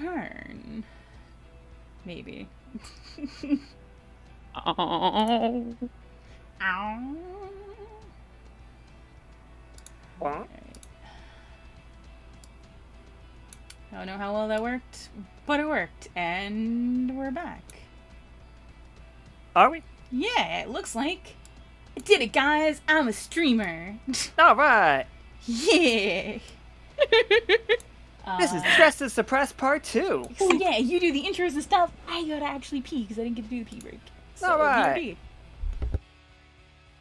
turn. Maybe. Oh. Ow. Right. I don't know how well that worked, but it worked, and we're back. Are we? Yeah, it looks like. I did it, guys! I'm a streamer! All right! Yeah! This is Dress to Suppress Part 2! Oh yeah, you do the intros and stuff. I gotta actually pee, because I didn't get to do the pee break. So, Alright!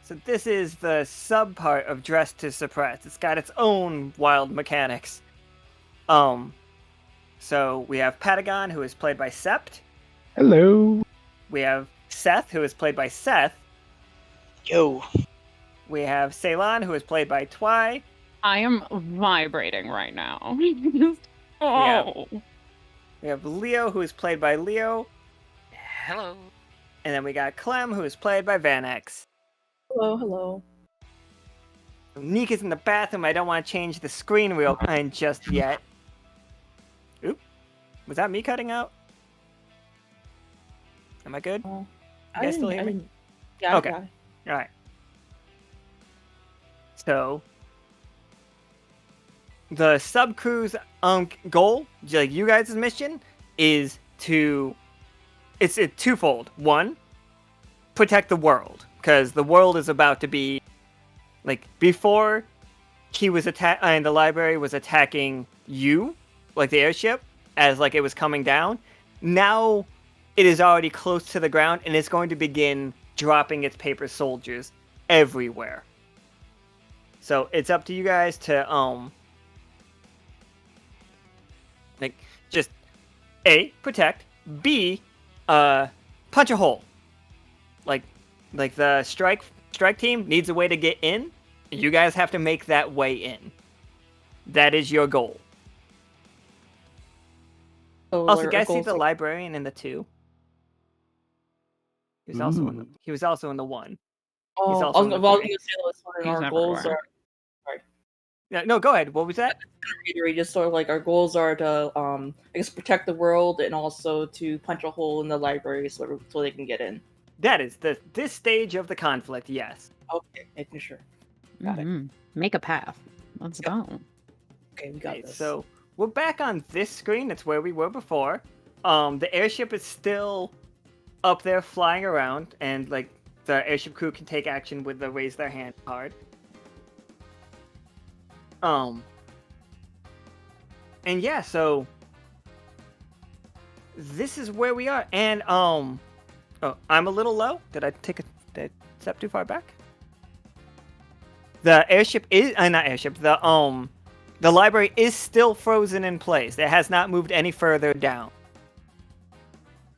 So this is the sub part of Dress to Suppress. It's got its own wild mechanics. So we have Patagon, who is played by Sept. Hello. We have Seth, who is played by Seth. Yo. We have Ceylon, who is played by Twy. I am vibrating right now. Oh. We have Leo, who is played by Leo. Hello. And then we got Clem, who is played by VaNex. Hello, hello. Neek is in the bathroom. I don't want to change the screen real kind just yet. Oop. Was that me cutting out? Am I good? You guys still hear me? Yeah, okay. Alright. So, the sub-crew's goal, like you guys' mission, is to... It's twofold. One, protect the world. Because the world is about to be... Like, before he was and the library was attacking you, like the airship, as like it was coming down, now it is already close to the ground and it's going to begin dropping its paper soldiers everywhere. So it's up to you guys to like just A, protect, B, punch a hole. Like the strike team needs a way to get in. You guys have to make that way in. That is your goal. So Also, you guys see the librarian in the 2? He was also in the, he was also in the 1. Oh, He's I also was in the gonna 3. say He's our goals everywhere. are. No, go ahead. What was that? Just sort of like our goals are to, I guess, protect the world and also to punch a hole in the library so they can get in. That is this stage of the conflict. Yes. Okay, making sure. Got it. Make a path. Let's go. Okay, we got this. So we're back on this screen. That's where we were before. The airship is still up there flying around, and like the airship crew can take action with the raise their hand card. And yeah, so this is where we are. And oh, I'm a little low. Did I step too far back? The airship is not airship. The library is still frozen in place. It has not moved any further down,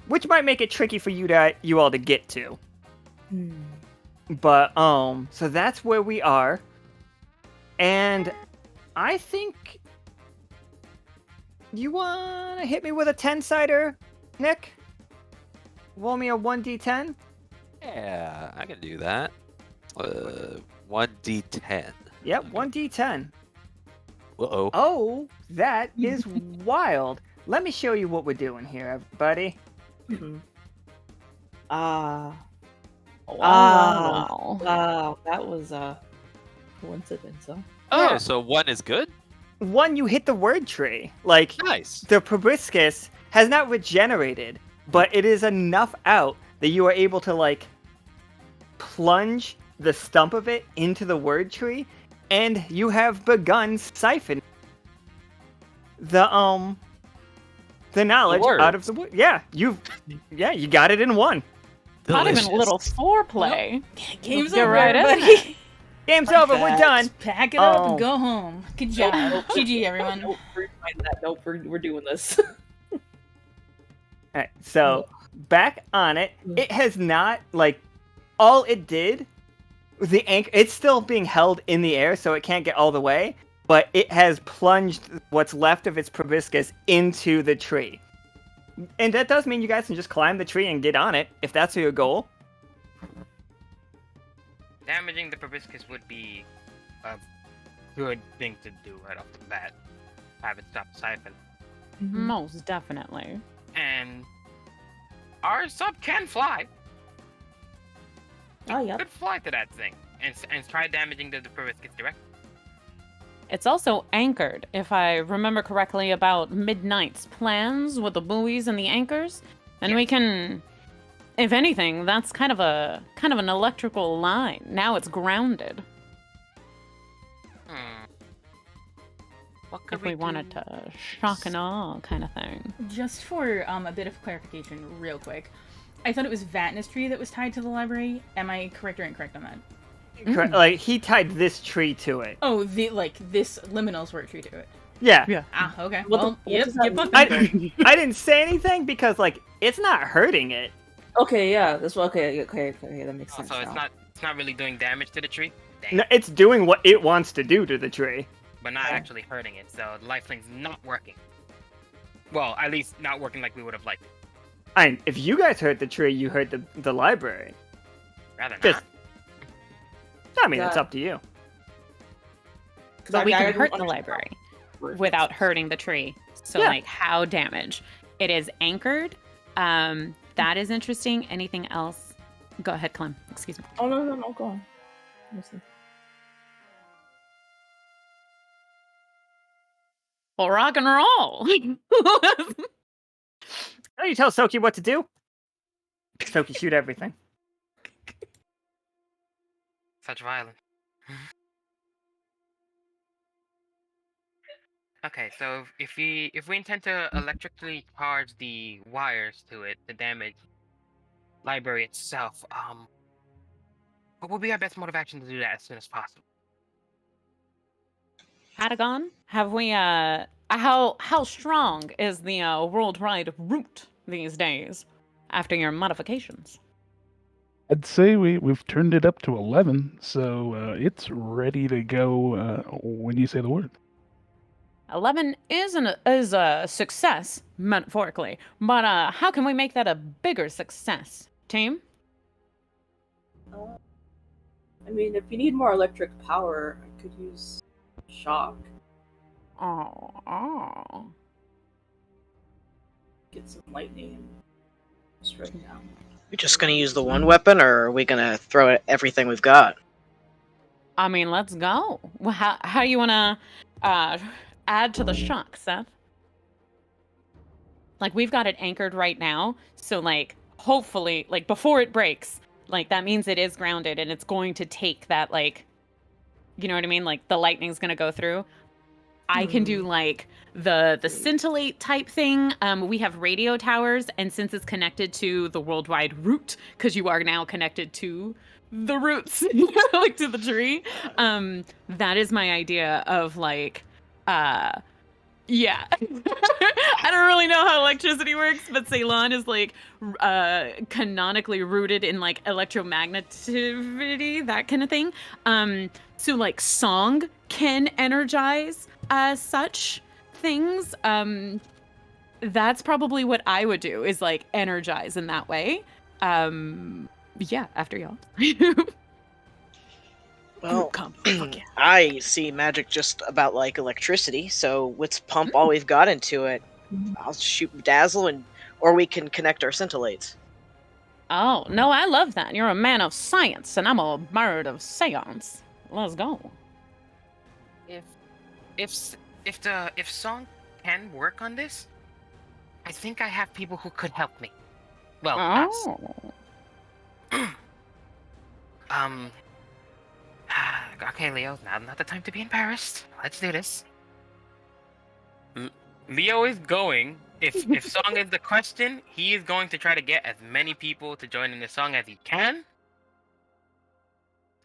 which might make it tricky for you all to get to. But so that's where we are, and I think you wanna hit me with a 10-sider, Nick? Roll me a 1d10. Yeah, I can do that. 1d10. Yep, 1d10. Uh-oh. Oh, that is wild. Let me show you what we're doing here, everybody. Wow, that was a coincidence, huh? Oh, Yeah. so 1 is good? 1, you hit the word tree. Like, Nice. the proboscis has not regenerated, but it is enough out that you are able to, like, plunge the stump of it into the word tree, and you have begun siphoning the knowledge out of the word. Yeah, you got it in 1. Not even Delicious. a little foreplay. Game's Get over, right in everybody. Game's over, we're done. Pack it up and go home. Good job. GG, everyone. Nope, we're doing this. Alright, so back on it. It has not, like, all it did, the anchor, it's still being held in the air, so it can't get all the way, but it has plunged what's left of its proboscis into the tree. And that does mean you guys can just climb the tree and get on it, if that's your goal. Damaging the proboscis would be a good thing to do right off the bat. Have it stop the siphon. Most definitely. And our sub can fly. Oh, yeah. Could fly to that thing and try damaging the proboscis directly. It's also anchored, if I remember correctly, about Midnight's plans with the buoys and the anchors. And we can, if anything, that's kind of an electrical line. Now it's grounded. What could If we wanted do? to shock and awe kind of thing. Just for a bit of clarification, real quick. I thought it was VaNex tree that was tied to the library. Am I correct or incorrect on that? Correct. Like he tied this tree to it. Oh, this liminals were a tree to it. Yeah. Ah, okay. What Well, what yep, does that get mean? fucked. I didn't say anything because like it's not hurting it. Okay, yeah, that's what. Okay, that makes Oh, sense. so now. it's not really doing damage to the tree. Dang. No, it's doing what it wants to do to the tree. But not actually hurting it. So the lifeling's not working. Well, at least not working like we would have liked. And if you guys hurt the tree, you hurt the library. Rather not. Just, I mean, it's Yeah. up to you. But we I can don't hurt the understand library how it without works. hurting the tree. So, Yeah. like, how damage? It is anchored. That is interesting. Anything else? Go ahead, Clem. Excuse me. Oh no, go on. Listen. Well, rock and roll. How do you tell Soki what to do? Soki shoot everything. Such violence. Okay, so if we intend to electrically charge the wires to it to damage library itself, what would be our best mode of action to do that as soon as possible? Patagon, have we how strong is the worldwide route these days after your modifications? I'd say we've turned it up to 11, so it's ready to go when you say the word. 11 is a success metaphorically, but how can we make that a bigger success, team? I mean, if you need more electric power, I could use shock. Oh. Get some lightning and strike down. We just gonna use the one weapon, or are we gonna throw at everything we've got? I mean, let's go. Well, how do you want to add to the shock, Seth? Like, we've got it anchored right now, so, like, hopefully, like, before it breaks, like, that means it is grounded, and it's going to take that, like, you know what I mean? Like, the lightning's going to go through. I can do, like, the scintillate type thing. We have radio towers, and since it's connected to the worldwide route, because you are now connected to the roots, like, to the tree, that is my idea of, like, yeah. I don't really know how electricity works, but Ceylon is like canonically rooted in like electromagnetivity, that kind of thing. So like song can energize such things. That's probably what I would do, is like energize in that way. Yeah, after y'all. Well, Come, fuck yeah. I see magic just about like electricity, so let's pump all we've got into it. I'll shoot dazzle, or we can connect our scintillates. Oh, no, I love that. You're a man of science, and I'm a bird of seance. Let's go. If song can work on this, I think I have people who could help me. Well, us. Okay, Leo, now not the time to be embarrassed. Let's do this. Leo is going. If song is the question, he is going to try to get as many people to join in the song as he can.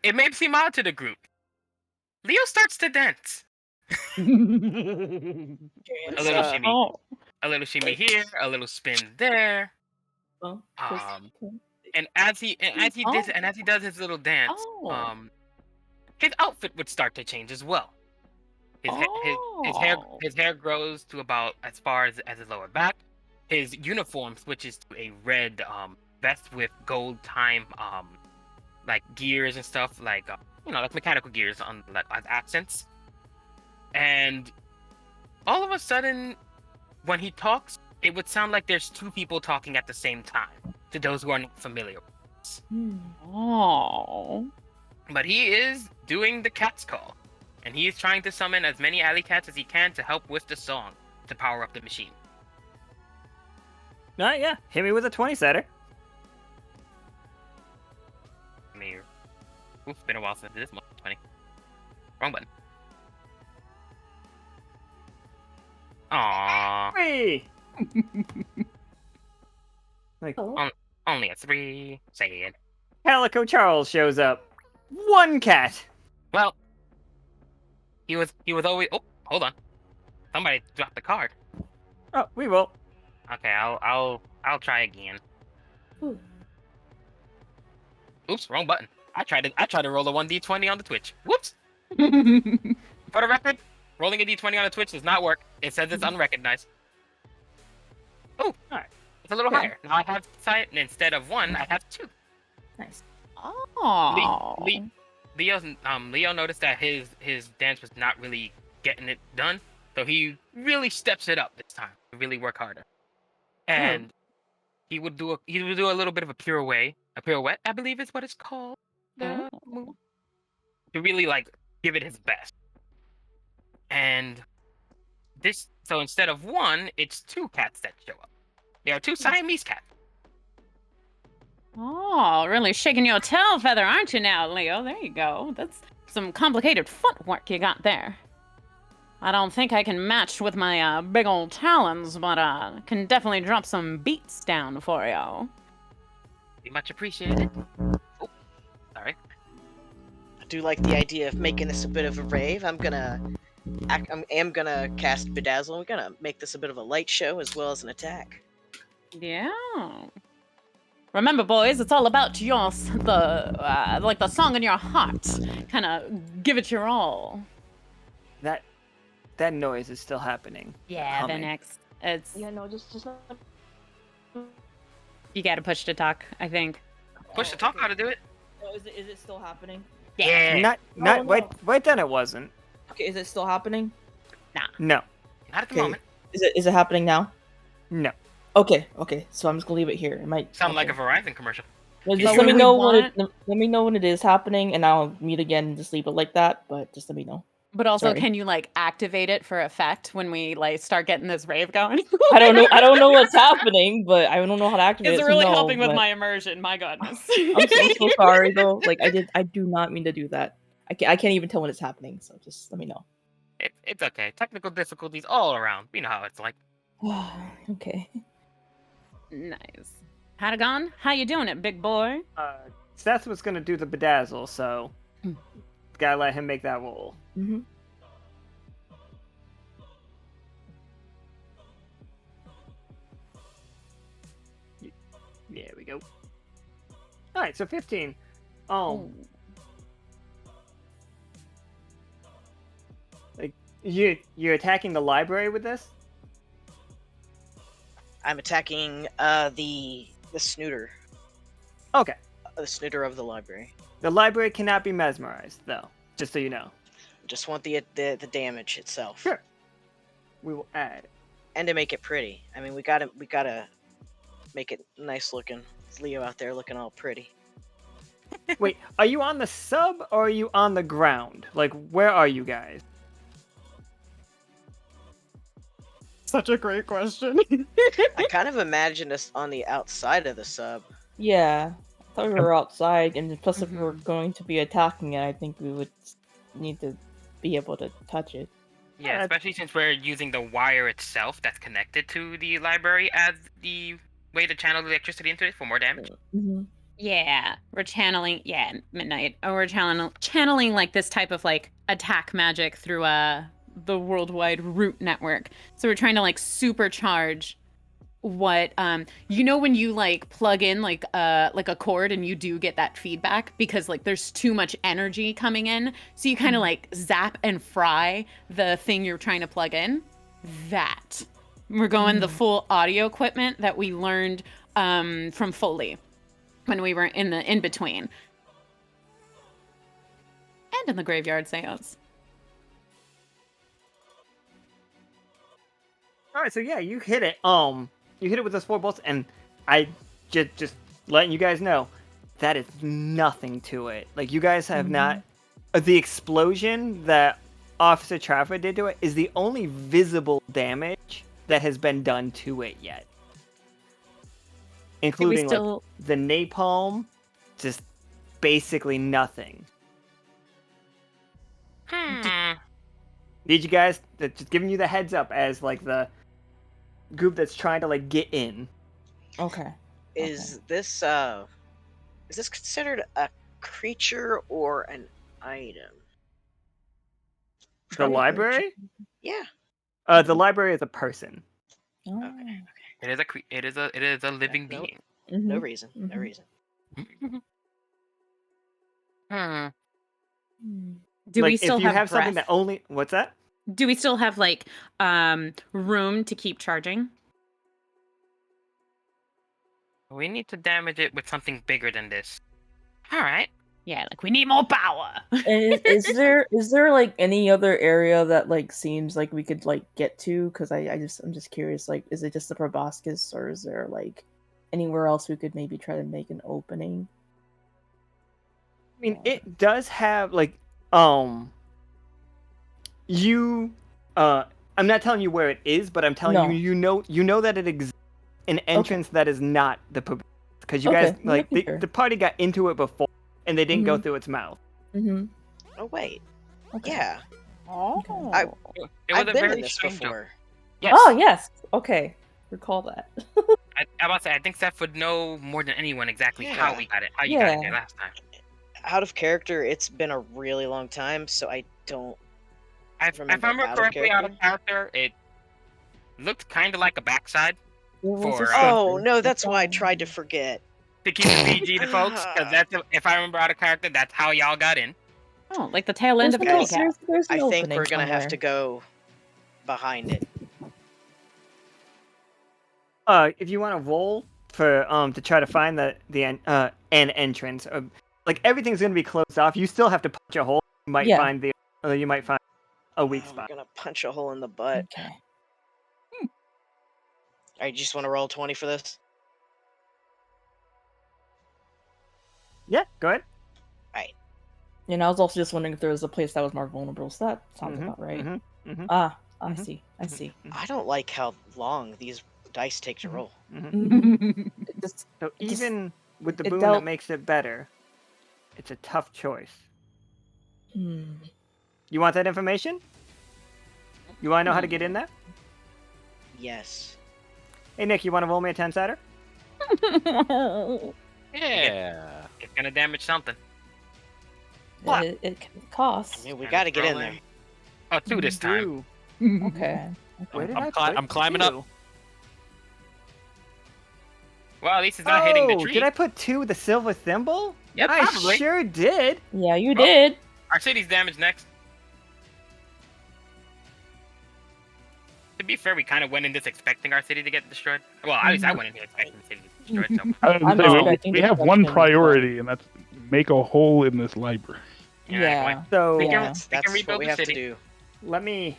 It may seem odd to the group. Leo starts to dance. A little shimmy, a little shimmy here, a little spin there. Well, And as he does his little dance, his outfit would start to change as well. His hair grows to about as far as his lower back. His uniform switches to a red vest with gold time like gears and stuff, like like mechanical gears on like as accents. And all of a sudden, when he talks, it would sound like there's two people talking at the same time, to those who are not familiar with this. Oh. But he is doing the cat's call, and he is trying to summon as many alley cats as he can to help with the song, to power up the machine. Yeah. Hit me with a 20-setter. Oops, been a while since I did this one. 20. Wrong button. Aww. Hey! Like, Only a 3. Say it. Calico Charles shows up. 1 cat. Well, he was always. Oh, hold on. Somebody dropped the card. Oh, we will. Okay, I'll try again. Ooh. Oops, wrong button. I tried to roll a 1d20 on the Twitch. Whoops. For the record, rolling a d20 on the Twitch does not work. It says it's unrecognized. Oh, alright. It's a little higher. Now I have sight, and instead of 1, I have 2. Nice. Oh. Leo noticed that his dance was not really getting it done, so he really steps it up this time to really work harder. And he would do a little bit of a pirouette, I believe is what it's called. The move. To really give it his best. And so instead of 1, it's 2 cats that show up. There are 2 Siamese cats. Oh, really shaking your tail feather, aren't you now, Leo? There you go. That's some complicated footwork you got there. I don't think I can match with my big old talons, but can definitely drop some beats down for you. Be much appreciated. Oh, sorry. I do like the idea of making this a bit of a rave. I am gonna cast Bedazzle. We're gonna make this a bit of a light show as well as an attack. Yeah. Remember, boys, it's all about the song in your heart. Kind of give it your all. That noise is still happening. Yeah, Humming. VaNex. It's No, just you gotta push to talk, I think. Push to talk how to do it. Oh, is it still happening? Yeah. Not wait then it wasn't. Okay, is it still happening? No. Not at the Okay. moment. Is it happening now? No. Okay, so I'm just gonna leave it here. It might Sound like a Verizon commercial. Well, But just let me we know want- let me know when it is happening, and I'll meet again and just leave it like that. But just let me know. But also, Sorry. can you activate it for effect when we start getting this rave going? I don't know. I don't know what's happening, but I don't know how to activate it. It's so really no, helping with but my immersion. My goodness. I'm so sorry though. I do not mean to do that. I can't even tell when it's happening. So just let me know. It's okay. Technical difficulties all around. You know how it's like. Okay. Nice. Patagon, how you doing it, big boy? Seth was gonna do the bedazzle, so gotta let him make that roll. Mm-hmm. There we go. All right, so 15. You're attacking the library with this? I'm attacking the snooter. Okay. The snooter of the library. The library cannot be mesmerized, though. Just so you know. Just want the damage itself. Sure. We will add. And to make it pretty. I mean, we gotta make it nice looking. It's Leo out there looking all pretty. Wait, are you on the sub or are you on the ground? Where are you guys? Such a great question. I kind of imagined us on the outside of the sub. Yeah, I thought we were outside, and plus, if we were going to be attacking it, I think we would need to be able to touch it. Yeah, especially since we're using the wire itself that's connected to the library as the way to channel the electricity into it for more damage. Mm-hmm. Yeah, we're channeling. Yeah, midnight. Oh, we're channeling this type of attack magic through the worldwide root network. So we're trying to supercharge what when you plug in a cord and you do get that feedback because there's too much energy coming in, so you kind of zap and fry the thing you're trying to plug in. That we're going the full audio equipment that we learned from Foley when we were in the in-between and in the graveyard seance. All right, so yeah, you hit it. You hit it with those 4 bolts, and I just letting you guys know that is nothing to it. Like, you guys have not. The explosion that Officer Trafford did to it is the only visible damage that has been done to it yet, including still- like the napalm, just basically nothing. Need you guys just giving you the heads up as like the group that's trying to like get in. Okay. Is this considered a creature or an item? The library? Yeah. The library is a person. Oh. Okay. It is a living No. being. No reason. No reason. Do Like, we still if you have breath? something that only what's that? Do we still have like room to keep charging? We need to damage it with something bigger than this. All right. Yeah, like we need more power. And is there like any other area that like seems like we could like get to? Because I'm just curious. Like, is it just the proboscis, or is there like anywhere else we could maybe try to make an opening? I mean, it does have like you I'm not telling you where it is, but I'm telling No. you know that it exists an entrance that is not the because you Okay, guys like making sure. the party got into it before and they didn't go through its mouth. Mm-hmm. Oh wait. Okay. Yeah. Oh. It was I've a been very in this strange before. Yes. Oh yes. Okay. Recall that. I about to say, I think Seth would know more than anyone exactly how Yeah. we got it, how you got it Yeah. there last time. Out of character, it's been a really long time, so I don't. If I Remember remember out of correctly, out of character, it looked kind of like a backside For, Oh no, that's why I tried to forget. to keep it PG to folks, because that's if I remember out of character, that's how y'all got in. Oh, like the tail end of Guys, Kitty Cat. There's an I think opening we're gonna have somewhere. to go behind it. If you want to roll for to try to find an entrance, like everything's gonna be closed off. You still have to punch a hole. You might find a weak We're spot. gonna punch a hole in the butt. Okay. Alright, you just want to roll 20 for this? Yeah, go ahead. And I was also just wondering if there was a place that was more vulnerable. So that sounds about right. Ah, I see. I see. I don't like how long these dice take to roll. It just- So It just- even with the it boon dealt- that makes it better, it's a tough choice. hmm. You want that information? You want to know how to get in there? Yes. Hey Nick, you want to roll me a 10-sider? Yeah. It's gonna damage something. It can cost. I mean, we And gotta get in rolling. there. Oh, 2 this time. Two. Okay. Where did I'm I cli- put I'm climbing up. two? Well, at least it's not hitting the Oh, tree. did I put 2 with the silver thimble? Yeah, I probably. sure did. Yeah, you did. Our city's damaged next. To be fair, we kind of went in this expecting our city to get destroyed. Well, at least I went in here expecting the city to get destroyed. So, I was I'm gonna say, expecting we have one destruction as well. priority, and that's make a hole in this library. Yeah. So We can- Yeah. That's, we can that's rebuild what we the have to city. do. let me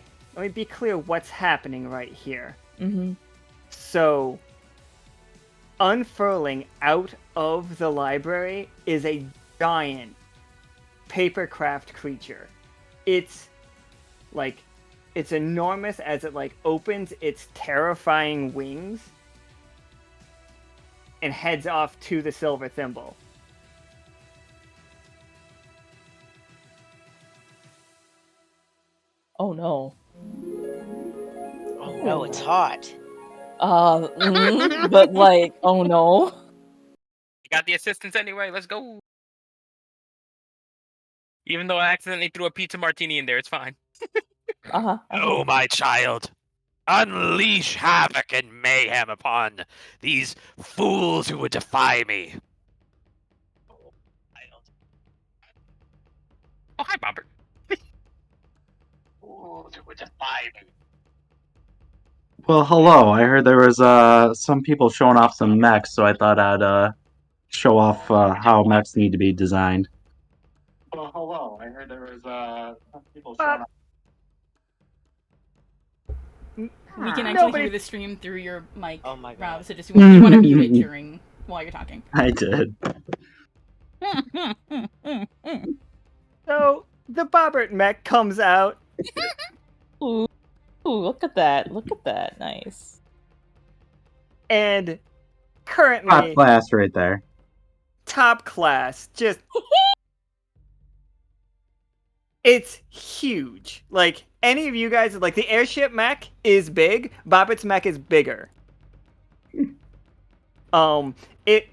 be clear what's happening right here. Mm-hmm. So, unfurling out of the library is a giant papercraft creature. It's enormous as it opens its terrifying wings and heads off to the silver thimble. Oh no. Oh no, it's hot. But oh no. you got the assistance anyway. Let's go. Even though I accidentally threw a pizza martini in there, it's fine. Uh-huh. Oh, my child. Unleash havoc and mayhem upon these fools who would defy me. Oh, hi, Bobbert. Fools who would defy me. Well, hello. I heard there was some people showing off some mechs, so I thought I'd show off how mechs need to be designed. Well, hello. I heard there was some people showing off. We can actually Nobody- hear the stream through your mic, Oh my god. Rob, so just you want to mute it while you're talking. I did. So the Bobbert mech comes out, Ooh, look at that! Look at that! Nice. and Top currently class right there. top class. Just it's huge. Like any of you guys, like the airship mech is big. Bobbitt's mech is bigger. It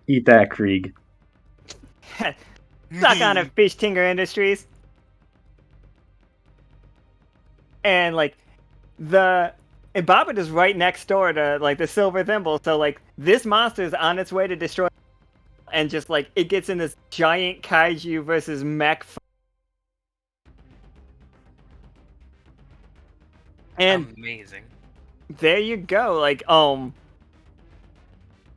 Eat that, Krieg. suck on it, Fish Tinger Industries. And like and Bobbit is right next door to like the Silver Thimble, so like this monster is on its way to destroy, and just like it gets in this giant kaiju versus mech. And Amazing. there you go. Like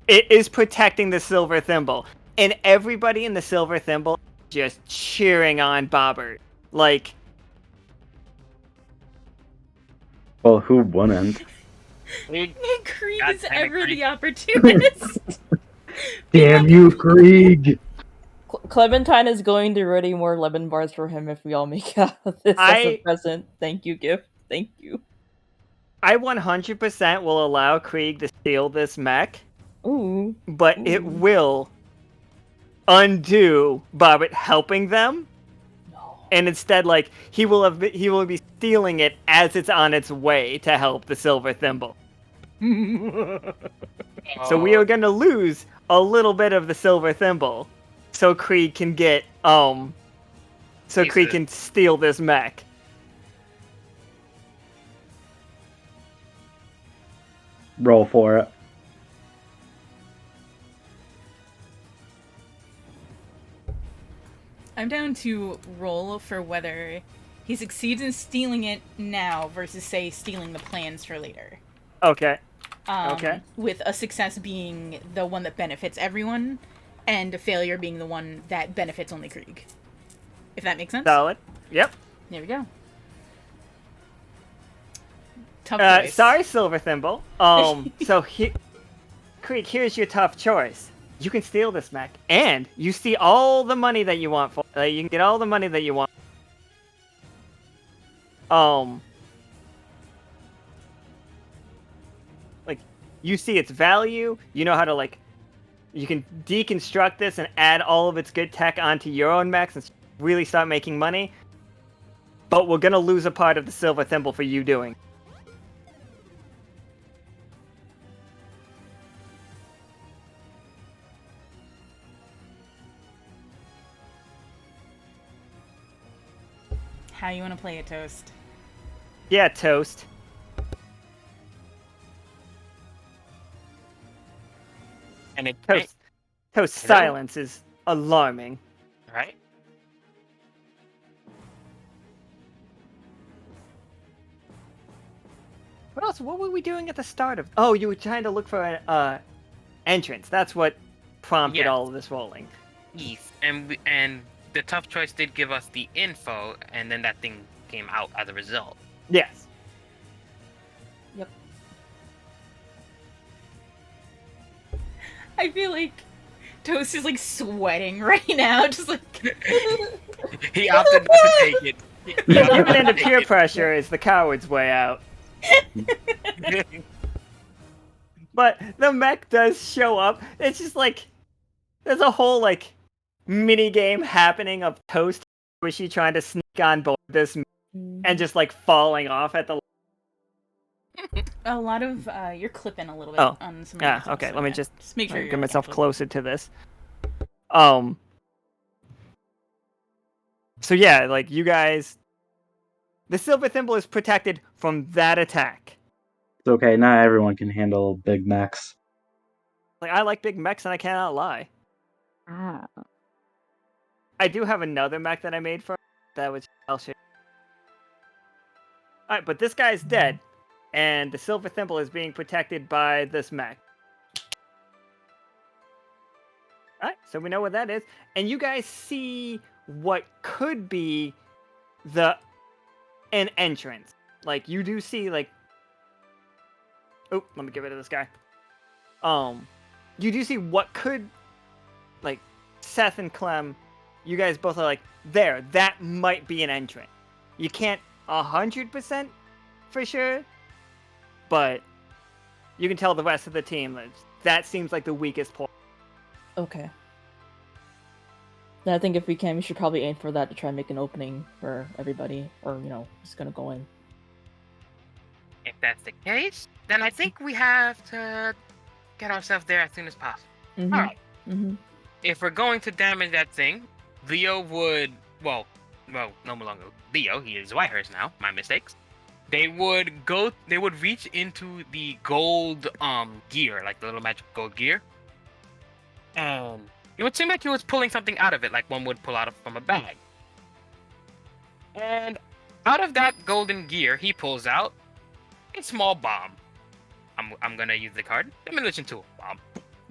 it is protecting the Silver Thimble, and everybody in the Silver Thimble just cheering on Bobbert. Like, Well, who wouldn't? Krieg God is damn it, ever Krieg. the opportunist. Damn you, Krieg! Clementine is going to ready more lemon bars for him if we all make out of this as a present. Thank you, gift. Thank you. I 100% will allow Krieg to steal this mech, Ooh. but it will undo Bobbit helping them. And instead, like he will be stealing it as it's on its way to help the Silver Thimble. So we are gonna lose a little bit of the Silver Thimble, so Krieg can get Krieg can steal this mech. Roll for it. I'm down to roll for whether he succeeds in stealing it now versus, say, stealing the plans for later. Okay. Okay. With a success being the one that benefits everyone, and a failure being the one that benefits only Krieg. If that makes sense? Solid. Yep. There we go. Tough choice. Sorry, Silver Thimble. Krieg, here's your tough choice. You can steal this mech, and you see all the money that you want for. You can get all the money that you want. Like you see its value. You know how to like. You can deconstruct this and add all of its good tech onto your own mechs and really start making money. But we're gonna lose a part of the Silver Thimble for you doing. How you want to play it, Toast? Yeah, Toast. And Toast silence is alarming. Right? What else? What were we doing at the start of? Oh, you were trying to look for an entrance. That's what prompted all of this rolling. Yes, and the tough choice did give us the info, and then that thing came out as a result. Yes. Yep. I feel like Toast is like sweating right now, just like. He opted not to take it. Giving in to peer pressure is the coward's way out. But the mech does show up. It's just like there's a whole like mini game happening of Toast Squishy trying to sneak on board this and just like falling off at the. A lot of you're clipping a little bit on some. Yeah. Okay. Let me just make sure get myself closer to this. So yeah, like you guys, the Silver Thimble is protected from that attack. It's okay, not everyone can handle big mechs. Like I like big mechs, and I cannot lie. Ah. I do have another mech that I made for that was I'll show you. All right, but this guy's dead, and the Silver Thimble is being protected by this mech. All right, so we know what that is, and you guys see what could be an entrance. Like you do see like Oh, let me get rid of this guy. You do see what could, like, Seth and Clem, you guys both are like, there, that might be an entrant. You can't 100% for sure, but you can tell the rest of the team that seems like the weakest point. Okay. Then I think if we can, we should probably aim for that to try and make an opening for everybody, or just gonna go in. If that's the case, then I think we have to get ourselves there as soon as possible. Mm-hmm. All right. Mm-hmm. If we're going to damage that thing, Leo would, well, no longer Leo. He is Whitehurst now. My mistakes. They would reach into the gold gear, like the little magic gold gear, and it would seem like he was pulling something out of it, like one would pull out from a bag. And out of that golden gear, he pulls out a small bomb. I'm gonna use the card demolition tool bomb.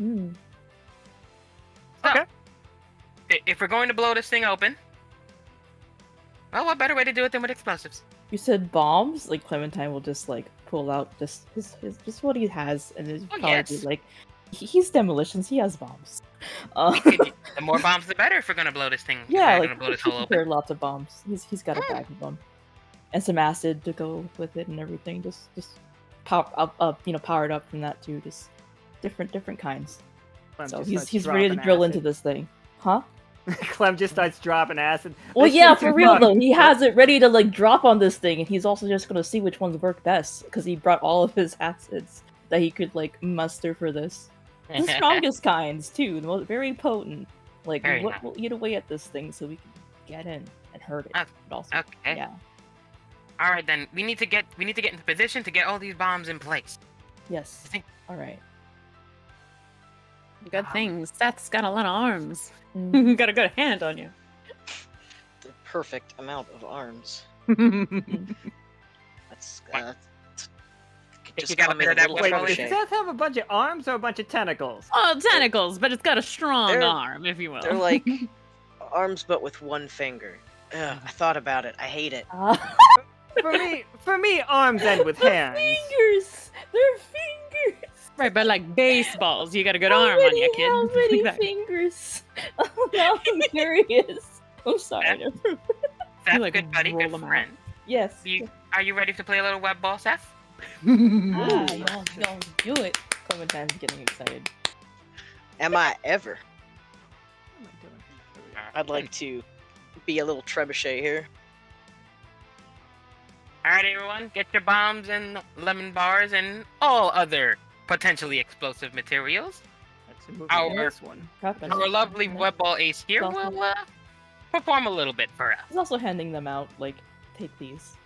Mm. So, Okay. If we're going to blow this thing open, well, what better way to do it than with explosives? You said bombs? Like Clementine will just like pull out just his just what he has, and it's Oh, probably yes. like he's demolitions. He has bombs. The more bombs, the better if we're gonna blow this thing. Yeah, if we're like gonna blow this he hole open. prepared lots of bombs. He's got a bag of them, and some acid to go with it and everything. Just power up, powered up from that too. Just different kinds. Clem So just he's starts ready to dropping drill into acid. this thing, huh? Clem just starts dropping acid. Well, This yeah, shit's for real fucked. though, he has it ready to like drop on this thing, and he's also just gonna see which ones work best because he brought all of his acids that he could like muster for this. The strongest kinds too, the most very potent. Like Very what nice. will eat away at this thing so we can get in and hurt it. Okay. But also, Okay. yeah, All right, then we need to get into position to get all these bombs in place. yes. I think- All right. Good thing Seth's got a lot of arms. Mm. Got a good hand on you. The perfect amount of arms. That's you just got a come bit in of a that little with Wait, Well, does trebuchet. Seth have a bunch of arms or a bunch of tentacles? Oh, tentacles, but it's got a strong They're- arm, if you will. They're like arms, but with one finger. Ugh, I thought about it. I hate it. For me, arms end with hands. Fingers. They're fingers. Right, but like baseballs, you got a good How arm on many- you, kid. How Like many that. fingers? Oh, now I'm curious. I'm sorry. Seth, like, good buddy, roll good them out. friend. Yes. Are you ready to play a little web ball, Seth? Ah, y'all do it. Clementine's getting excited. Am I ever? I'd like to be a little trebuchet here. All right, everyone, get your bombs and lemon bars and all other potentially explosive materials. Let's move Our- to this one. Prepping. Our lovely web ball ace here Awesome. will perform a little bit for us. He's also handing them out, like, take these.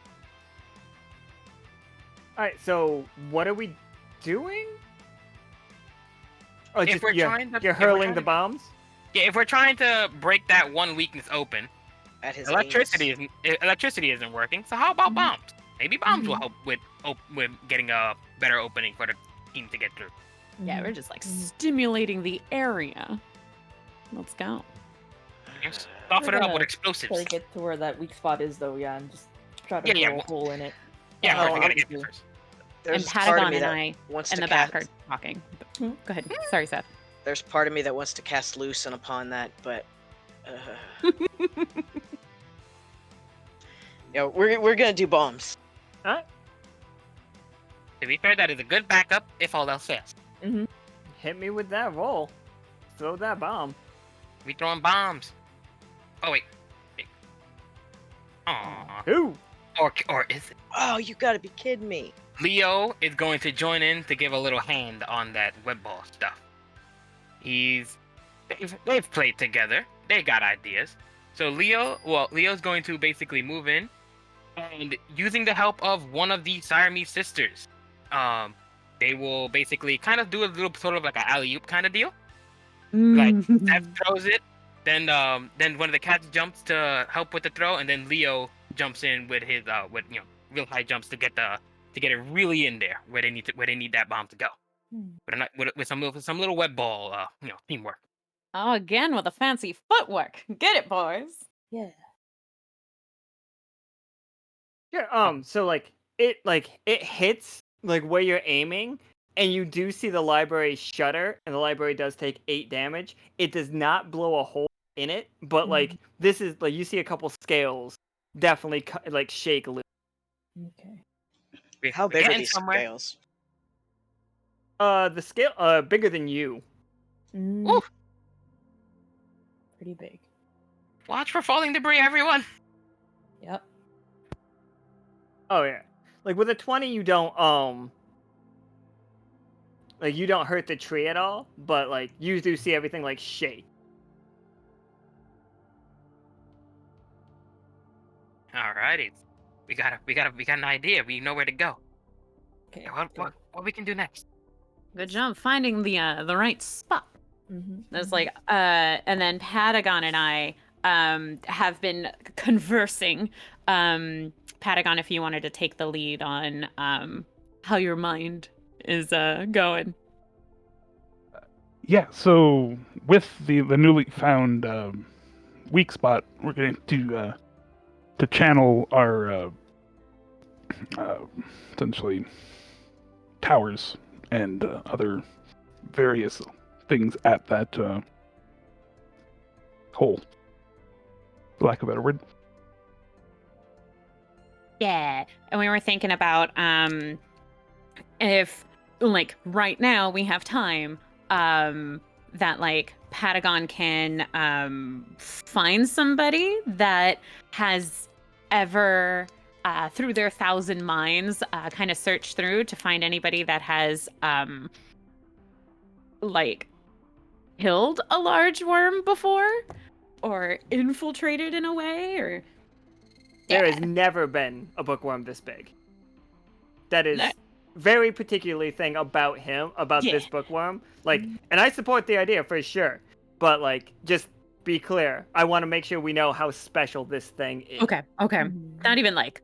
Alright, so what are we doing? Oh, If just, we're you're, trying to- you're if we're hurling trying the to- bombs? Yeah, if we're trying to break that one weakness open, At his electricity anus. isn't working. So how about Mhm. bombs? Maybe bombs will Mhm. help with getting a better opening for the team to get through. Yeah, we're just like stimulating the area. Let's go. Just soften it up with gonna explosives. Try to get to where that weak spot is, though, yeah, and just try to Yeah, yeah, blow a hole in it. Yeah, Oh, first we gotta get obviously. there first. There's And part of Patagon me and that I wants in to the back cast. are talking. Hmm? Go ahead. Sorry, Seth. There's part of me that wants to cast Lucen upon that, but yeah, we're gonna do bombs. Alright. To be fair, that is a good backup if all else fails. Hit me with that roll. Throw that bomb. We throwing bombs. Oh wait. Aww. Who? Or is it? Oh, you gotta be kidding me! Leo is going to join in to give a little hand on that web ball stuff. They've played together. They got ideas. So Leo's going to basically move in, and using the help of one of the Siamese sisters, they will basically kind of do a little sort of like an alley-oop kind of deal. Like Seth throws it, then one of the cats jumps to help with the throw, and then Leo jumps in with his real high jumps to get it really in there where they need that bomb to go. With some little web ball teamwork. Oh, again with the fancy footwork. Get it, boys. Yeah. Yeah, so it hits like where you're aiming, and you do see the library shudder, and the library does take 8 damage. It does not blow a hole in it, but like this is like you see a couple scales definitely like shake loose. Okay. How We're big are getting these somewhere. scales? The scale bigger than you. Mm, pretty big. Watch for falling debris, everyone. Yep. Oh yeah. Like with a 20 you don't like you don't hurt the tree at all, but like you do see everything like shake. Alrighty, we got an idea. We know where to go. Okay. What we can do next? Good job finding the right spot. Mm-hmm. There's like and then Patagon and I have been conversing. Patagon, if you wanted to take the lead on how your mind is going. Yeah, so with the newly found weak spot, we're going to channel our essentially towers and other various things at that hole, for lack of a better word. Yeah, and we were thinking about if like right now we have time that like Patagon can find somebody that has ever through their 1,000 minds kind of search through to find anybody that has like killed a large worm before or infiltrated in a way or There has never been a bookworm this big. That is very particularly thing about him, about this bookworm. Like, and I support the idea for sure, but like, just be clear. I want to make sure we know how special this thing is. Okay. Not even like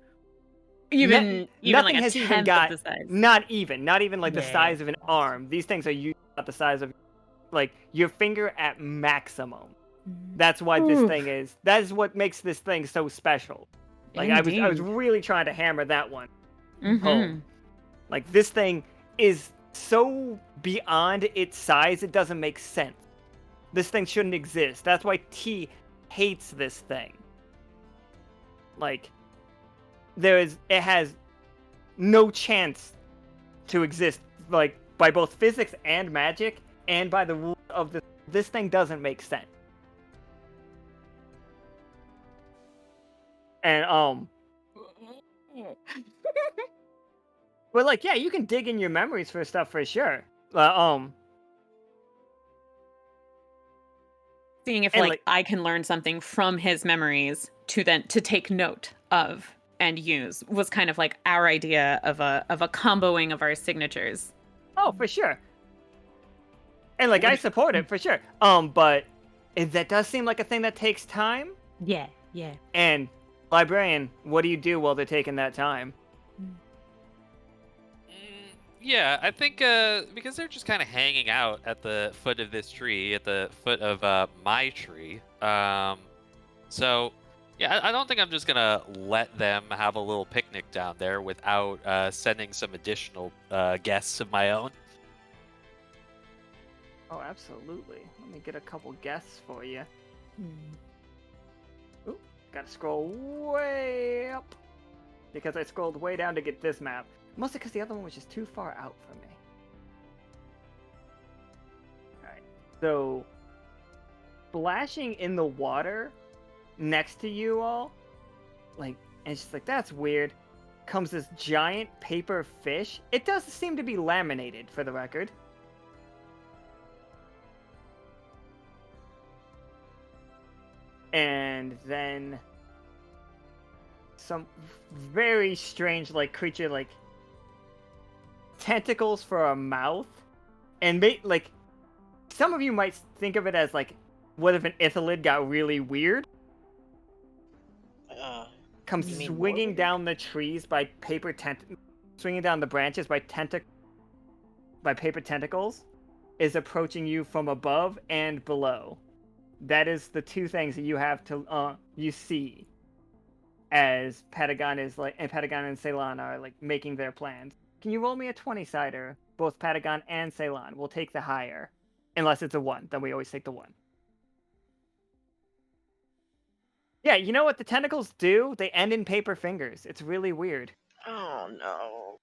Nothing like a has tenth even got of the size. not even like the Yeah. size of an arm. These things are usually about the size of like your finger at maximum. That's why this thing is. That is what makes this thing so special. Like I was really trying to hammer that one home. Like this thing is so beyond its size, it doesn't make sense. This thing shouldn't exist. That's why T hates this thing. Like it has no chance to exist, like by both physics and magic, and by the rules of this thing doesn't make sense. And but like yeah, you can dig in your memories for stuff for sure. Seeing if and, like like- I can learn something from his memories to take note of and use was kind of like our idea of a comboing of our signatures. Oh, for sure. And like I support it for sure. But that does seem like a thing that takes time. Yeah. And Librarian, what do you do while they're taking that time? Yeah, I think because they're just kind of hanging out at the foot of this tree, at the foot of my tree. So, yeah, I don't think I'm just gonna let them have a little picnic down there without sending some additional guests of my own. Oh, absolutely. Let me get a couple guesses for you. Ooh, gotta scroll way up. Because I scrolled way down to get this map. Mostly because the other one was just too far out for me. Alright, so splashing in the water next to you all, like, and it's just like, that's weird, comes this giant paper fish. It does seem to be laminated, for the record. And then some very strange, like, creature, like, tentacles for a mouth, and like some of you might think of it as like, what if an Ithalid got really weird? Comes you mean swinging morbid? down the trees by swinging down the branches by paper tentacles, is approaching you from above and below. That is the two things that you have to you see as Patagon is like, and Patagon and Ceylon are like making their plans. can you roll me a 20-sider? Both Patagon and Ceylon. We'll take the higher. Unless it's a 1, then we always take the 1. Yeah, you know what the tentacles do? They end in paper fingers. It's really weird. Oh no.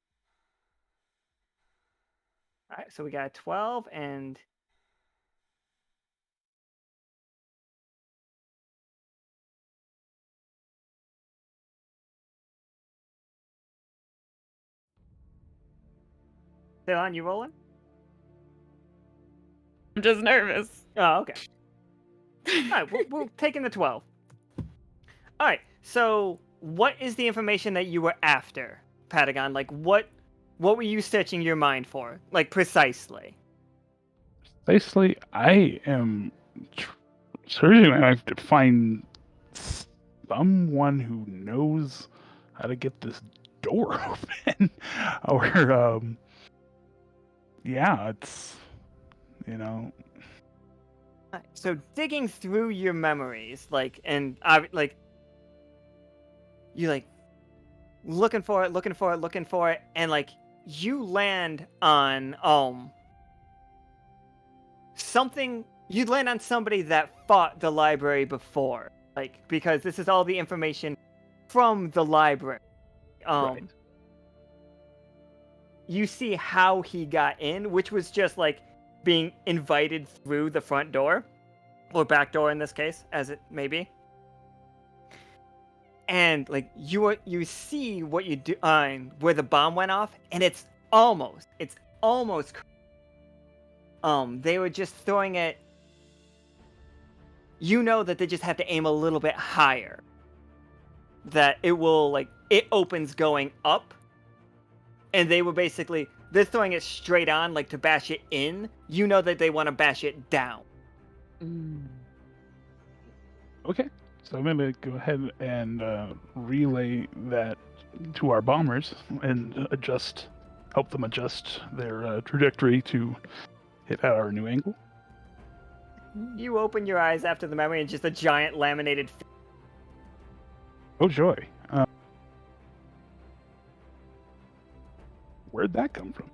Alright, so we got a 12 and... Ceylon, you rolling? I'm just nervous. Oh, okay. Alright, we're taking the 12. Alright, so what is the information that you were after, Patagon? Like, what were you searching your mind for? Like, precisely. Precisely, I am searching my life to find someone who knows how to get this door open. Or, yeah, it's, you know. So digging through your memories, like, and like, you like looking for it, and like you land on something. You'd land on somebody that fought the library before, like, because this is all the information from the library. Right. You see how he got in, which was just like being invited through the front door, or back door in this case, as it may be. And like you see what you do where the bomb went off, and it's almost they were just throwing it. You know that they just have to aim a little bit higher. That it will, like, it opens going up. And they were they're throwing it straight on, like, to bash it in. You know that they want to bash it down. Okay, so I'm going to go ahead and relay that to our bombers and help them adjust their trajectory to hit at our new angle. You open your eyes after the memory and just a giant laminated... Oh, joy. Where'd that come from?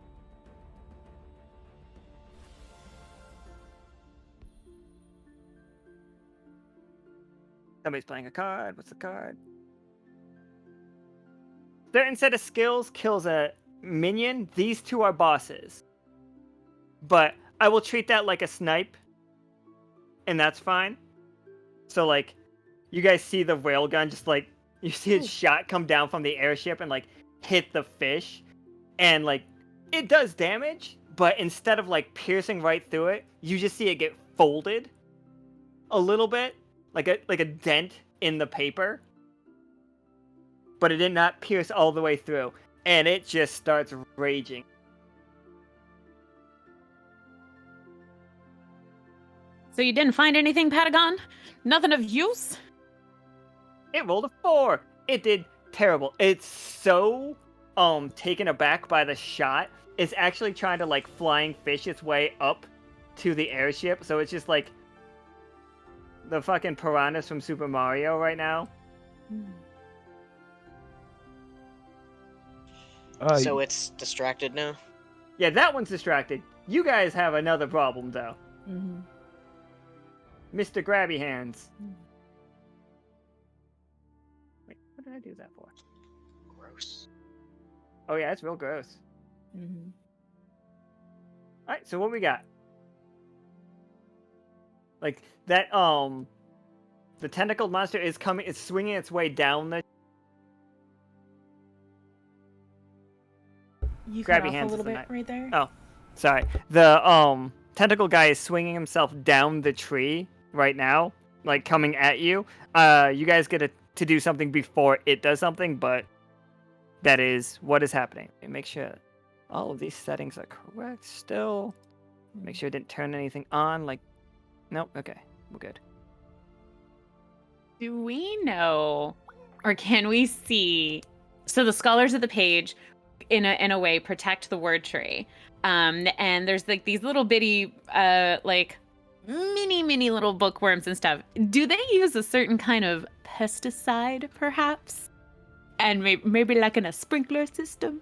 Somebody's playing a card. What's the card? Certain set of skills kills a minion. These two are bosses. But I will treat that like a snipe. And that's fine. So, like, you guys see the railgun just, like, you see its shot come down from the airship and, like, hit the fish. And, like, it does damage, but instead of, like, piercing right through it, you just see it get folded a little bit. Like a dent in the paper. But it did not pierce all the way through. And it just starts raging. So you didn't find anything, Patagon? Nothing of use? It rolled a 4. It did terrible. It's so taken aback by the shot. It's actually trying to, like, flying fish its way up to the airship. So it's just like the fucking piranhas from Super Mario right now. So it's distracted now? Yeah, that one's distracted. You guys have another problem, though. Mm-hmm. Mr. Grabby Hands. Wait, what did I do that for? Gross. Oh yeah, it's real gross. Mm-hmm. Alright, so what we got? Like, that, the tentacled monster is it's swinging its way down the... You Grab cut your off hands a little is the bit knife. right there. Oh, sorry. The, tentacle guy is swinging himself down the tree right now, like, coming at you. You guys get to do something before it does something, but that is what is happening. Make sure all of these settings are correct still. Make sure it didn't turn anything on, like... Nope, okay. We're good. Do we know, or can we see? So the scholars of the page, in a way, protect the word tree. And there's like these little bitty, like mini little bookworms and stuff. Do they use a certain kind of pesticide, perhaps? And maybe like in a sprinkler system.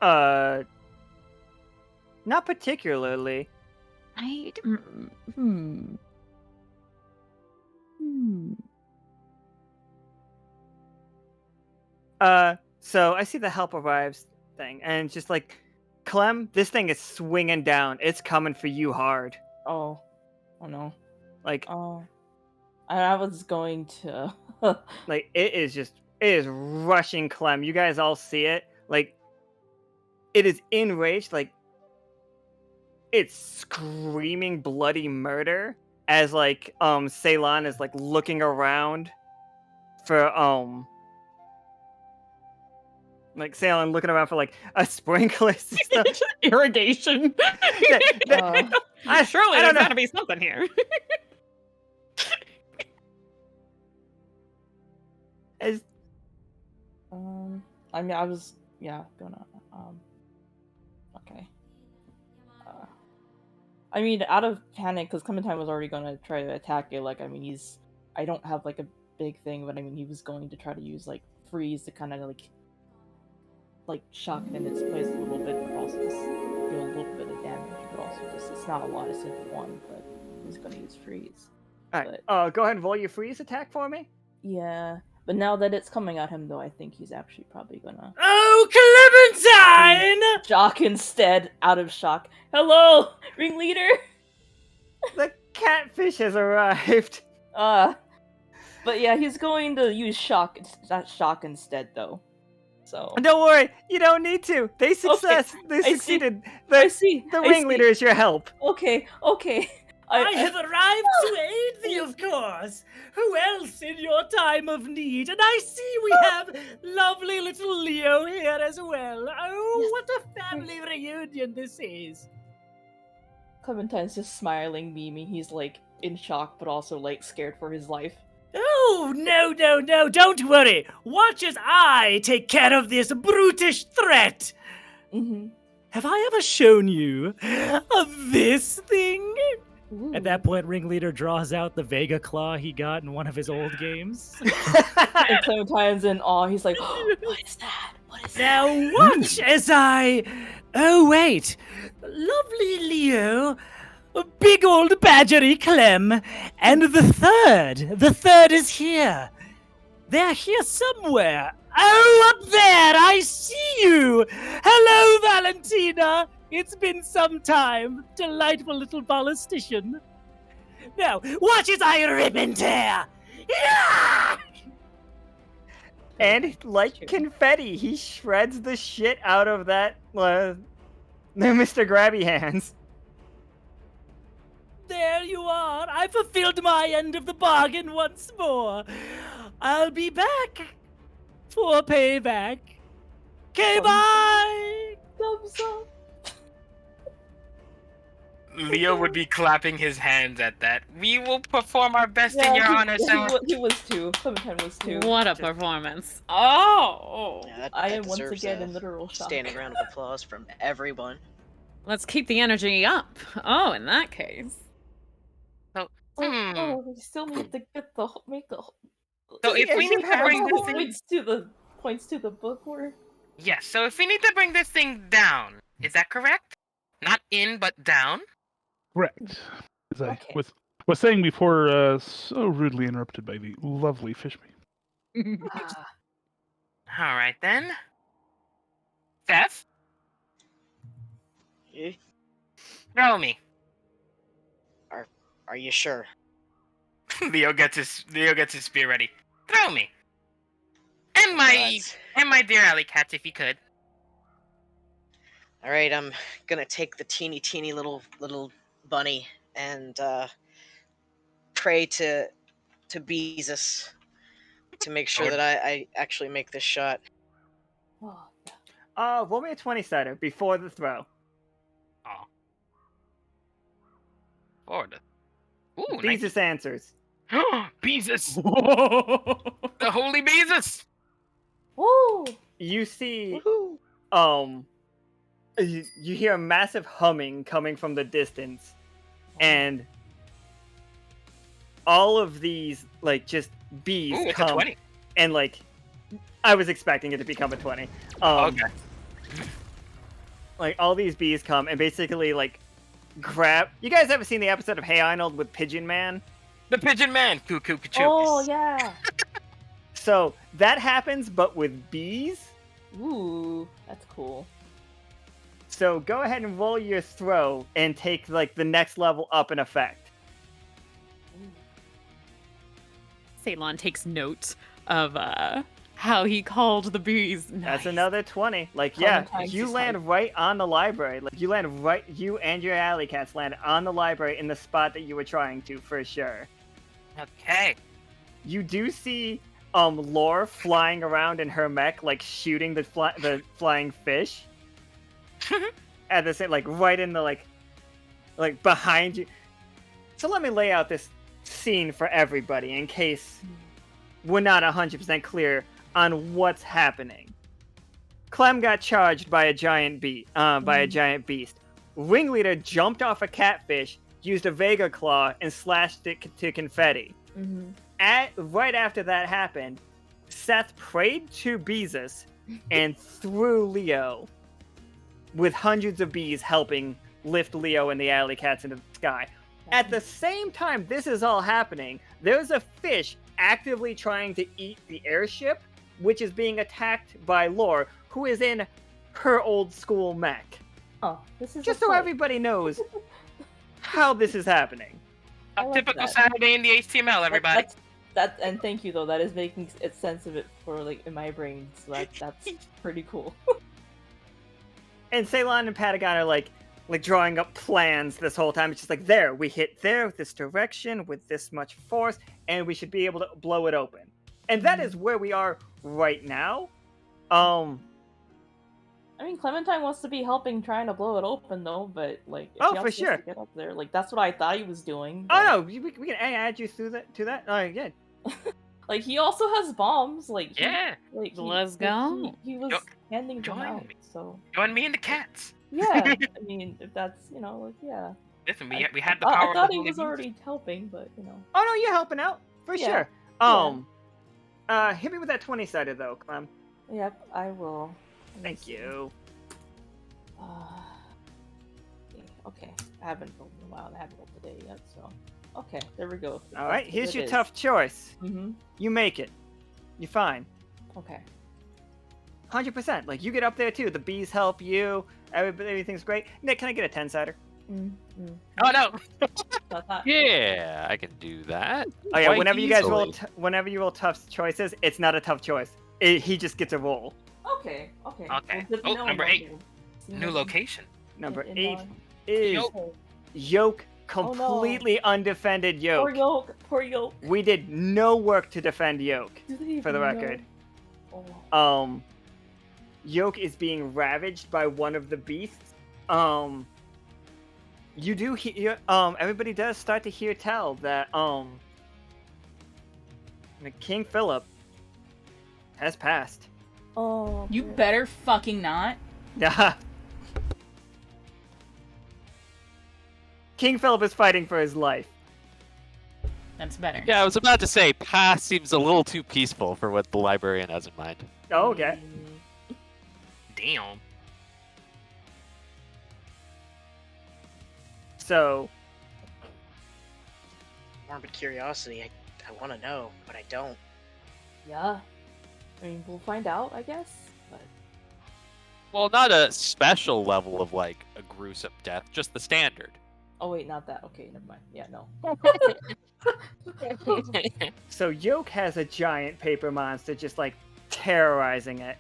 Not particularly. So I see the help arrives thing, and it's just like, Clem, this thing is swinging down. It's coming for you hard. Oh no. Like, Oh, I was going to. like it is rushing Clem. You guys all see it. Like, it is enraged. Like, it's screaming bloody murder as like Ceylon is like looking around for like Ceylon looking around for like a sprinkler system. Irrigation. Surely there's gotta be something here. I mean, I was gonna okay. I mean, out of panic, because Clementine was already gonna try to attack it. Like, I mean, I don't have like a big thing, but I mean, he was going to try to use like freeze to kind of like shock it in its place a little bit, but also just deal a little bit of damage. But also just it's not a lot, it's just one. But he's gonna use freeze. All right. Go ahead and roll your freeze attack for me. Yeah. But now that it's coming at him, though, I think he's actually probably gonna... Oh, Clementine! Shock instead, out of shock. Hello, ringleader! The catfish has arrived. But yeah, he's going to use shock instead, though. So... Don't worry, you don't need to. They succeeded. I see. The ringleader is your help. Okay. I have arrived to aid thee, of course. Who else in your time of need? And I see we have lovely little Leo here as well. Oh, Yes. what a family reunion this is. Clementine's just smiling, beaming. He's like in shock, but also like scared for his life. Oh, no, don't worry. Watch as I take care of this brutish threat. Mm-hmm. Have I ever shown you this thing? Ooh. At that point, Ringleader draws out the Vega Claw he got in one of his old games. And Clementine's in awe. He's like, oh, what is that? What is Now that? watch as I... Oh, wait. Lovely Leo. Big old badgery Clem. And the third is here. They're here somewhere. Oh, up there, I see you. Hello, Valentina. It's been some time. Delightful little ballistician. Now, watch as I rip and tear. Yeah! And like confetti, he shreds the shit out of that Mr. Grabby Hands. There you are. I fulfilled my end of the bargain once more. I'll be back for payback. Okay, bye! Thumbs up. Leo would be clapping his hands at that. We will perform our best in your honor, sir. He was too. Clementine was too. What a performance. Oh! Yeah, that I am once deserves again a in literal shock. standing round of applause from everyone. Let's keep the energy up. Oh, in that case. Oh, we still need to get make the. So if we need to bring this thing... points to the book where. Yes, so if we need to bring this thing down, is that correct? Not in, but down? Correct. As I was saying before, so rudely interrupted by the lovely Fishme. Alright then. Seth? Eh? Throw me. Are you sure? Leo gets his spear ready. Throw me. And my dear alley cats, if you could. All right, I'm gonna take the teeny little bunny and pray to Beezus to make sure that I actually make this shot. Roll me a 20-sider before the throw. Oh. Forward. Ooh, Beezus answers. Beezus! The holy Beezus! Woo! You see, Woohoo! you hear a massive humming coming from the distance, and all of these like just bees Ooh, it's a come 20. and like I was expecting it to become a 20. Okay. Like all these bees come and basically like grab. You guys ever seen the episode of Hey Arnold with Pigeon Man? The Pigeon Man. Cuckoo, cuckoo. Oh yeah. So that happens, but with bees. Ooh, that's cool. So go ahead and roll your throw and take like the next level up in effect. Ceylon takes note of how he called the bees. That's Nice. another 20. Like, yeah, Clementine's you just land like- right on the library. Like, you and your alley cats land on the library in the spot that you were trying to, for sure. Okay. You do see Lore flying around in her mech, like shooting the flying fish. At the same, like right in the like behind you. So let me lay out this scene for everybody in case we're not 100% clear on what's happening. Clem got charged by a giant beast. Ringleader jumped off a catfish, used a Vega claw, and slashed it to confetti. Mm-hmm. Right after that happened, Seth prayed to Beezus and threw Leo, with hundreds of bees helping lift Leo and the alley cats into the sky. At the same time this is all happening, there's a fish actively trying to eat the airship, which is being attacked by Lore, who is in her old school mech. Oh, this is Just so everybody knows how this is happening. I A like typical that. Saturday in the HTML, everybody. And thank you though. That is making sense of it for like in my brain. So that's pretty cool. And Ceylon and Patagon are like drawing up plans this whole time. It's just like, there, we hit there, this direction, with this much force, and we should be able to blow it open. And that is where we are right now. I mean, Clementine wants to be helping trying to blow it open though, but like, if Oh, he for also has sure. to get up there, like that's what I thought he was doing. Oh but- no, we can add you to that. Oh yeah. Like he also has bombs. Like he, Yeah. like Let's go. He was handing them join out. me. So Join me and the cats. yeah, I mean, if that's like yeah. Listen, we had the I power. thought of he the was holy already helping, but Oh no, you're helping out for Yeah. sure. Hit me with that 20-sided though, Clem. Yep, I will. Let me Thank see. you. Okay, I haven't rolled in a while. I haven't rolled today yet, so okay, there we go. All right, here's your It is. tough choice. Mm-hmm. You make it. You're fine. Okay. 100%. Like, you get up there too. The bees help you. Everything's great. Nick, can I get a 10-sider? Mm-hmm. Oh no. Yeah, I can do that. Oh yeah, Quite whenever you guys roll, easily. whenever you roll tough choices, it's not a tough choice. He just gets a roll. Okay. Okay. Well, good to Oh, know number about 8. you. See New what- location. Number in 8 mind. is Yoke. Yoke, Oh, no. completely undefended Yoke. Poor Yoke. Poor Yoke. We did no work to defend Yoke, Do they for the even know? record. Oh. Yoke is being ravaged by one of the beasts. You do hear, everybody does start to hear tell that, King Philip has passed. Oh. You poor- better fucking not. Yeah. King Philip is fighting for his life. That's better. Yeah, I was about to say, past seems a little too peaceful for what the librarian has in mind. Oh, okay. Damn. So, Morbid curiosity. I want to know, but I don't. Yeah. I mean, we'll find out, I guess. But Well, not a special level of, like, a gruesome death, just the standard. oh wait, not that. Okay, never mind. Yeah, no. so Yoke has a giant paper monster just like terrorizing it.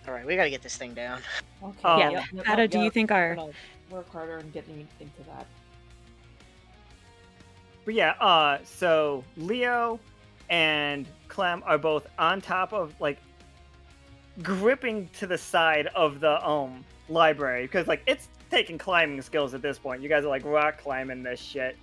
All right, we gotta get this thing down. Okay. Yeah, yep, Ada, do you think we're our gonna work harder on getting into that? But yeah, so Leo and Clem are both on top of like gripping to the side of the library because like it's taking climbing skills at this point. You guys are like rock climbing this shit.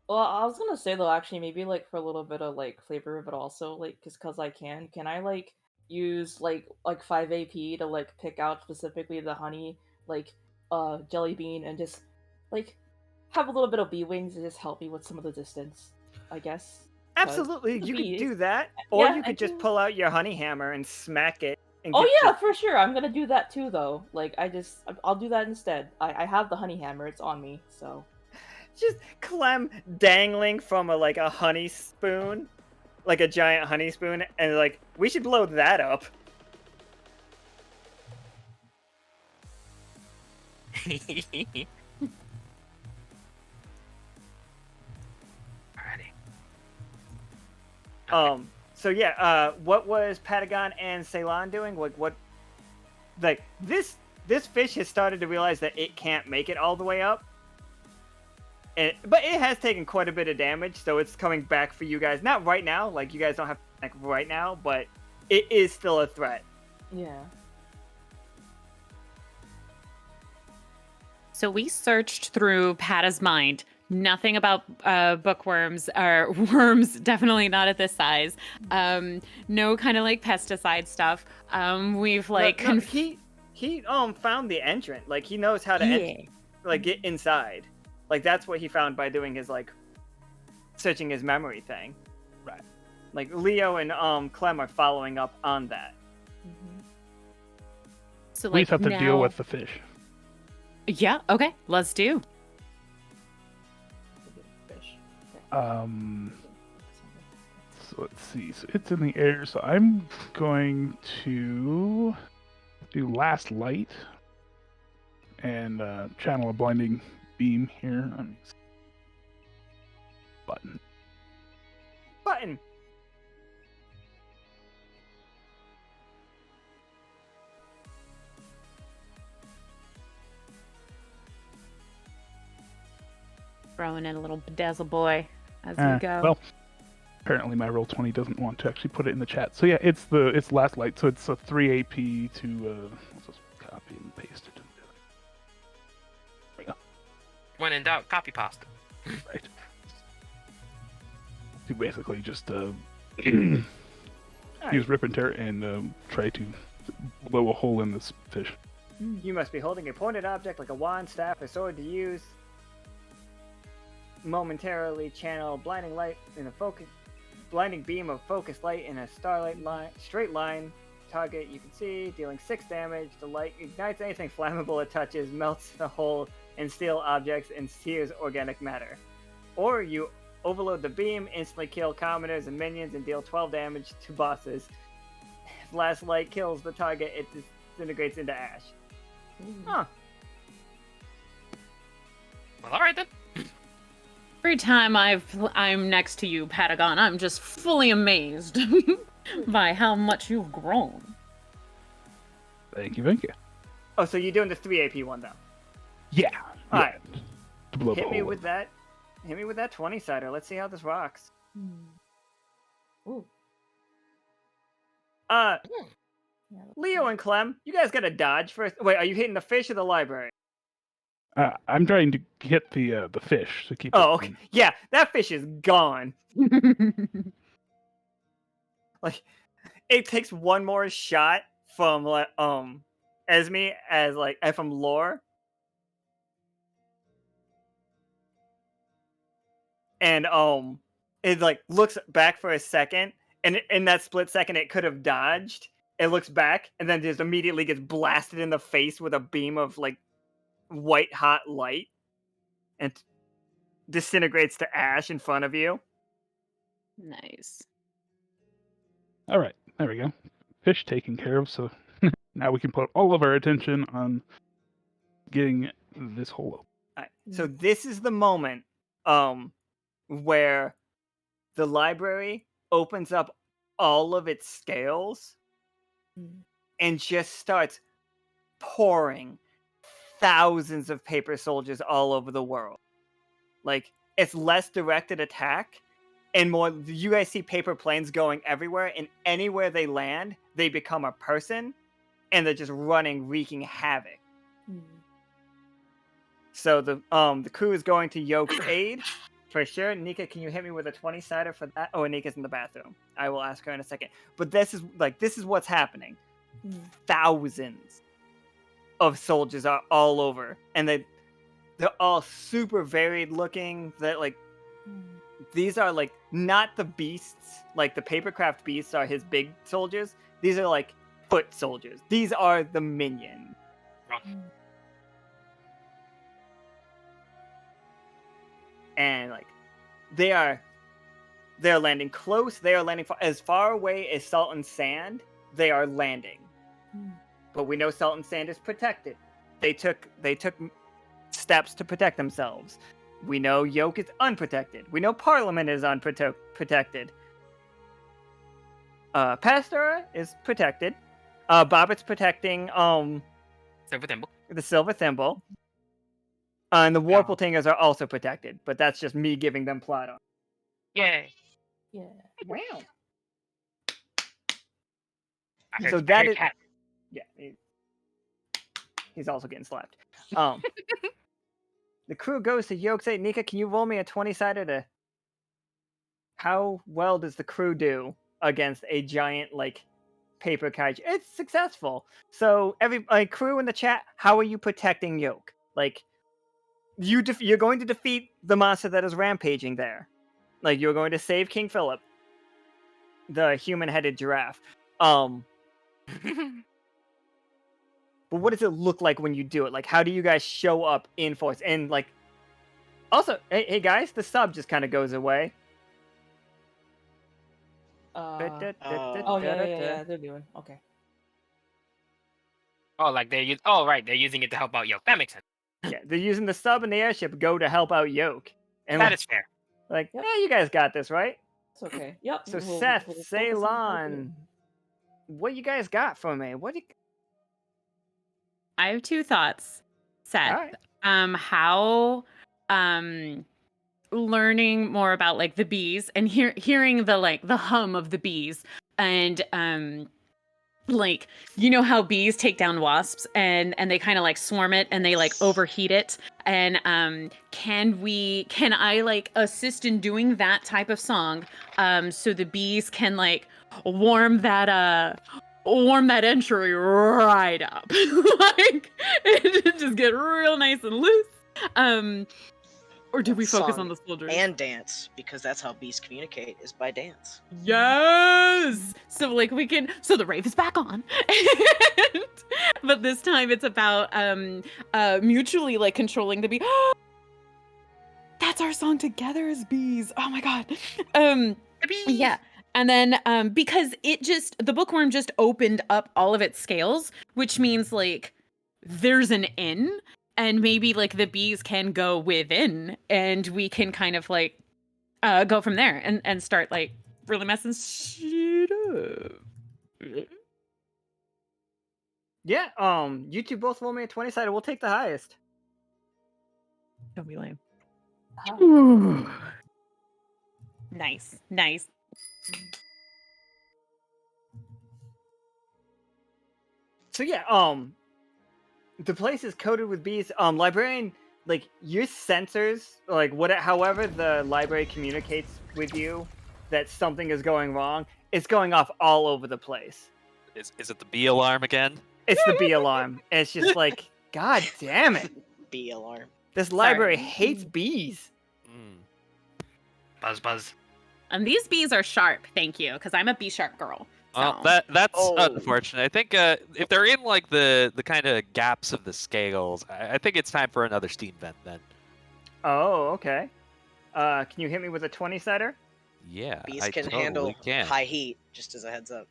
Well, I was gonna say though, actually, maybe like for a little bit of like flavor, but also like, cause I can I like use like 5 AP to like pick out specifically the honey jelly bean and just like have a little bit of bee wings to just help me with some of the distance, I guess. 'Cause Absolutely, the you could bees- do that, or Yeah, you I could just do. pull out your honey hammer and smack it. And Oh get yeah, the- for sure. I'm gonna do that too, though. Like I'll do that instead. I have the honey hammer. It's on me, so. just Clem dangling from a honey spoon, like a giant honey spoon, and like we should blow that up. Alrighty. So yeah, what was Patagon and Ceylon doing? Like this fish has started to realize that it can't make it all the way up. But it has taken quite a bit of damage, so it's coming back for you guys. Not right now, like you guys don't have like right now, but it is still a threat. Yeah. So we searched through Pata's mind. Nothing about bookworms or worms, definitely not at this size. No kind of like pesticide stuff. We've like he found the entrant. Like he knows how to get inside. Like that's what he found by doing his like searching his memory thing. Right. Like Leo and Clem are following up on that. So We like just have to now... deal with the fish. Yeah. Okay. Let's do. So let's see. So it's in the air. So I'm going to do last light and channel a blinding beam here. Button. Throwing in a little bedazzle boy as we go. Well, apparently my Roll20 doesn't want to actually put it in the chat. So yeah, it's last light. So it's a 3 AP to let's just copy and paste it. There we go. When in doubt, copy pasta. Right. You basically just use rip and tear and try to blow a hole in this fish. You must be holding a pointed object like a wand, staff, or sword to use. Momentarily channel blinding light in a blinding beam of focused light in a straight line target you can see, dealing 6 damage. The light ignites anything flammable it touches, melts the hole in steel objects, and sears organic matter. Or you overload the beam, instantly kill commoners and minions, and deal 12 damage to bosses. If last light kills the target, it disintegrates into ash. Huh. Well, alright then. Every time I'm next to you, Patagon, I'm just fully amazed by how much you've grown. Thank you. Oh, so you're doing the 3 AP one though? Yeah. Alright. To blow the Hit me hole with that 20-sider. Let's see how this rocks. Ooh. Leo and Clem, you guys gotta dodge first. Wait, are you hitting the fish or the library? I'm trying to hit the fish to keep. Oh, okay. Yeah, that fish is gone. Like, it takes one more shot from Esme as from lore, and it like looks back for a second, and in that split second it could have dodged. It looks back and then just immediately gets blasted in the face with a beam of like white hot light and disintegrates to ash in front of you. Nice. All right, there we go. Fish taken care of. So now we can put all of our attention on getting this hole open. All right, so this is the moment where the library opens up all of its scales and just starts pouring thousands of paper soldiers all over the world. Like, it's less directed attack and more, you guys see paper planes going everywhere, and anywhere they land, they become a person, and they're just running, wreaking havoc. So the crew is going to Yoke's aid. For sure. Nika, can you hit me with a 20-sider for that? Oh, Nika's in the bathroom. I will ask her in a second. But this is what's happening. Thousands of soldiers are all over, and they're all super varied looking. That like these are like not the beasts, like the papercraft beasts are his big soldiers. These are like foot soldiers. These are the minions. And like they're landing close. They are landing as far away as Salt and Sand. They are landing, but we know Salt and Sand is protected. They took steps to protect themselves. We know Yoke is unprotected. We know Parliament is unprotected. Pastora is protected. Bobbitt's protecting Silver Thimble. the Silver Thimble. And the Warpletingers are also protected, but that's just me giving them plot on. Yay. Yeah. Wow. I heard- So I that heard is cat. yeah. He's also getting slapped. The crew goes to Yoke. Say, Nika, can you roll me a 20-sider to? How well does the crew do against a giant like paper kaiju? It's successful. So every crew in the chat, how are you protecting Yoke? Like you're going to defeat the monster that is rampaging there. Like you're going to save King Philip, the human-headed giraffe. But what does it look like when you do it? Like, how do you guys show up in force? And like, also, hey guys, the sub just kind of goes away. Oh yeah. They're doing okay. Oh, like they're they're using it to help out Yoke. That makes sense. Yeah, they're using the sub and the airship go to help out Yoke. And That like, is fair. like, Yep. yeah, you guys got this, right? It's okay. Yep. So we'll Seth, focus on Ceylon, what you guys got for me? I have two thoughts, Seth. Alright. How learning more about like the bees and hearing the hum of the bees and like you know how bees take down wasps and they kind of like swarm it and they like overheat it and can I like assist in doing that type of song so the bees can like warm that entry right up like it just get real nice and loose or do we focus on the soldiers and dance, because that's how bees communicate, is by dance. Yes. So like we can. So the rave is back on, but this time it's about mutually like controlling the bee. That's our song together as bees. Oh my god. Yeah. And then because the bookworm just opened up all of its scales, which means like there's an in. And maybe like the bees can go within and we can kind of like go from there and start like really messing shit up. Yeah, you two both roll me a 20-sider. We'll take the highest. Don't be lame. Nice. So yeah, the place is coated with bees. Librarian, like your sensors, like however the library communicates with you that something is going wrong, it's going off all over the place. Is it the bee alarm again? It's the bee alarm. And it's just like, god damn it. Bee alarm. This library hates bees. Buzz. And these bees are sharp, thank you, because I'm a bee sharp girl. Well, So. that's unfortunate. I think if they're in like the kind of gaps of the scales, I think it's time for another steam vent then. Oh, okay. Can you hit me with a 20-sider? Yeah, Bees I can totally handle can. high heat, just as a heads up.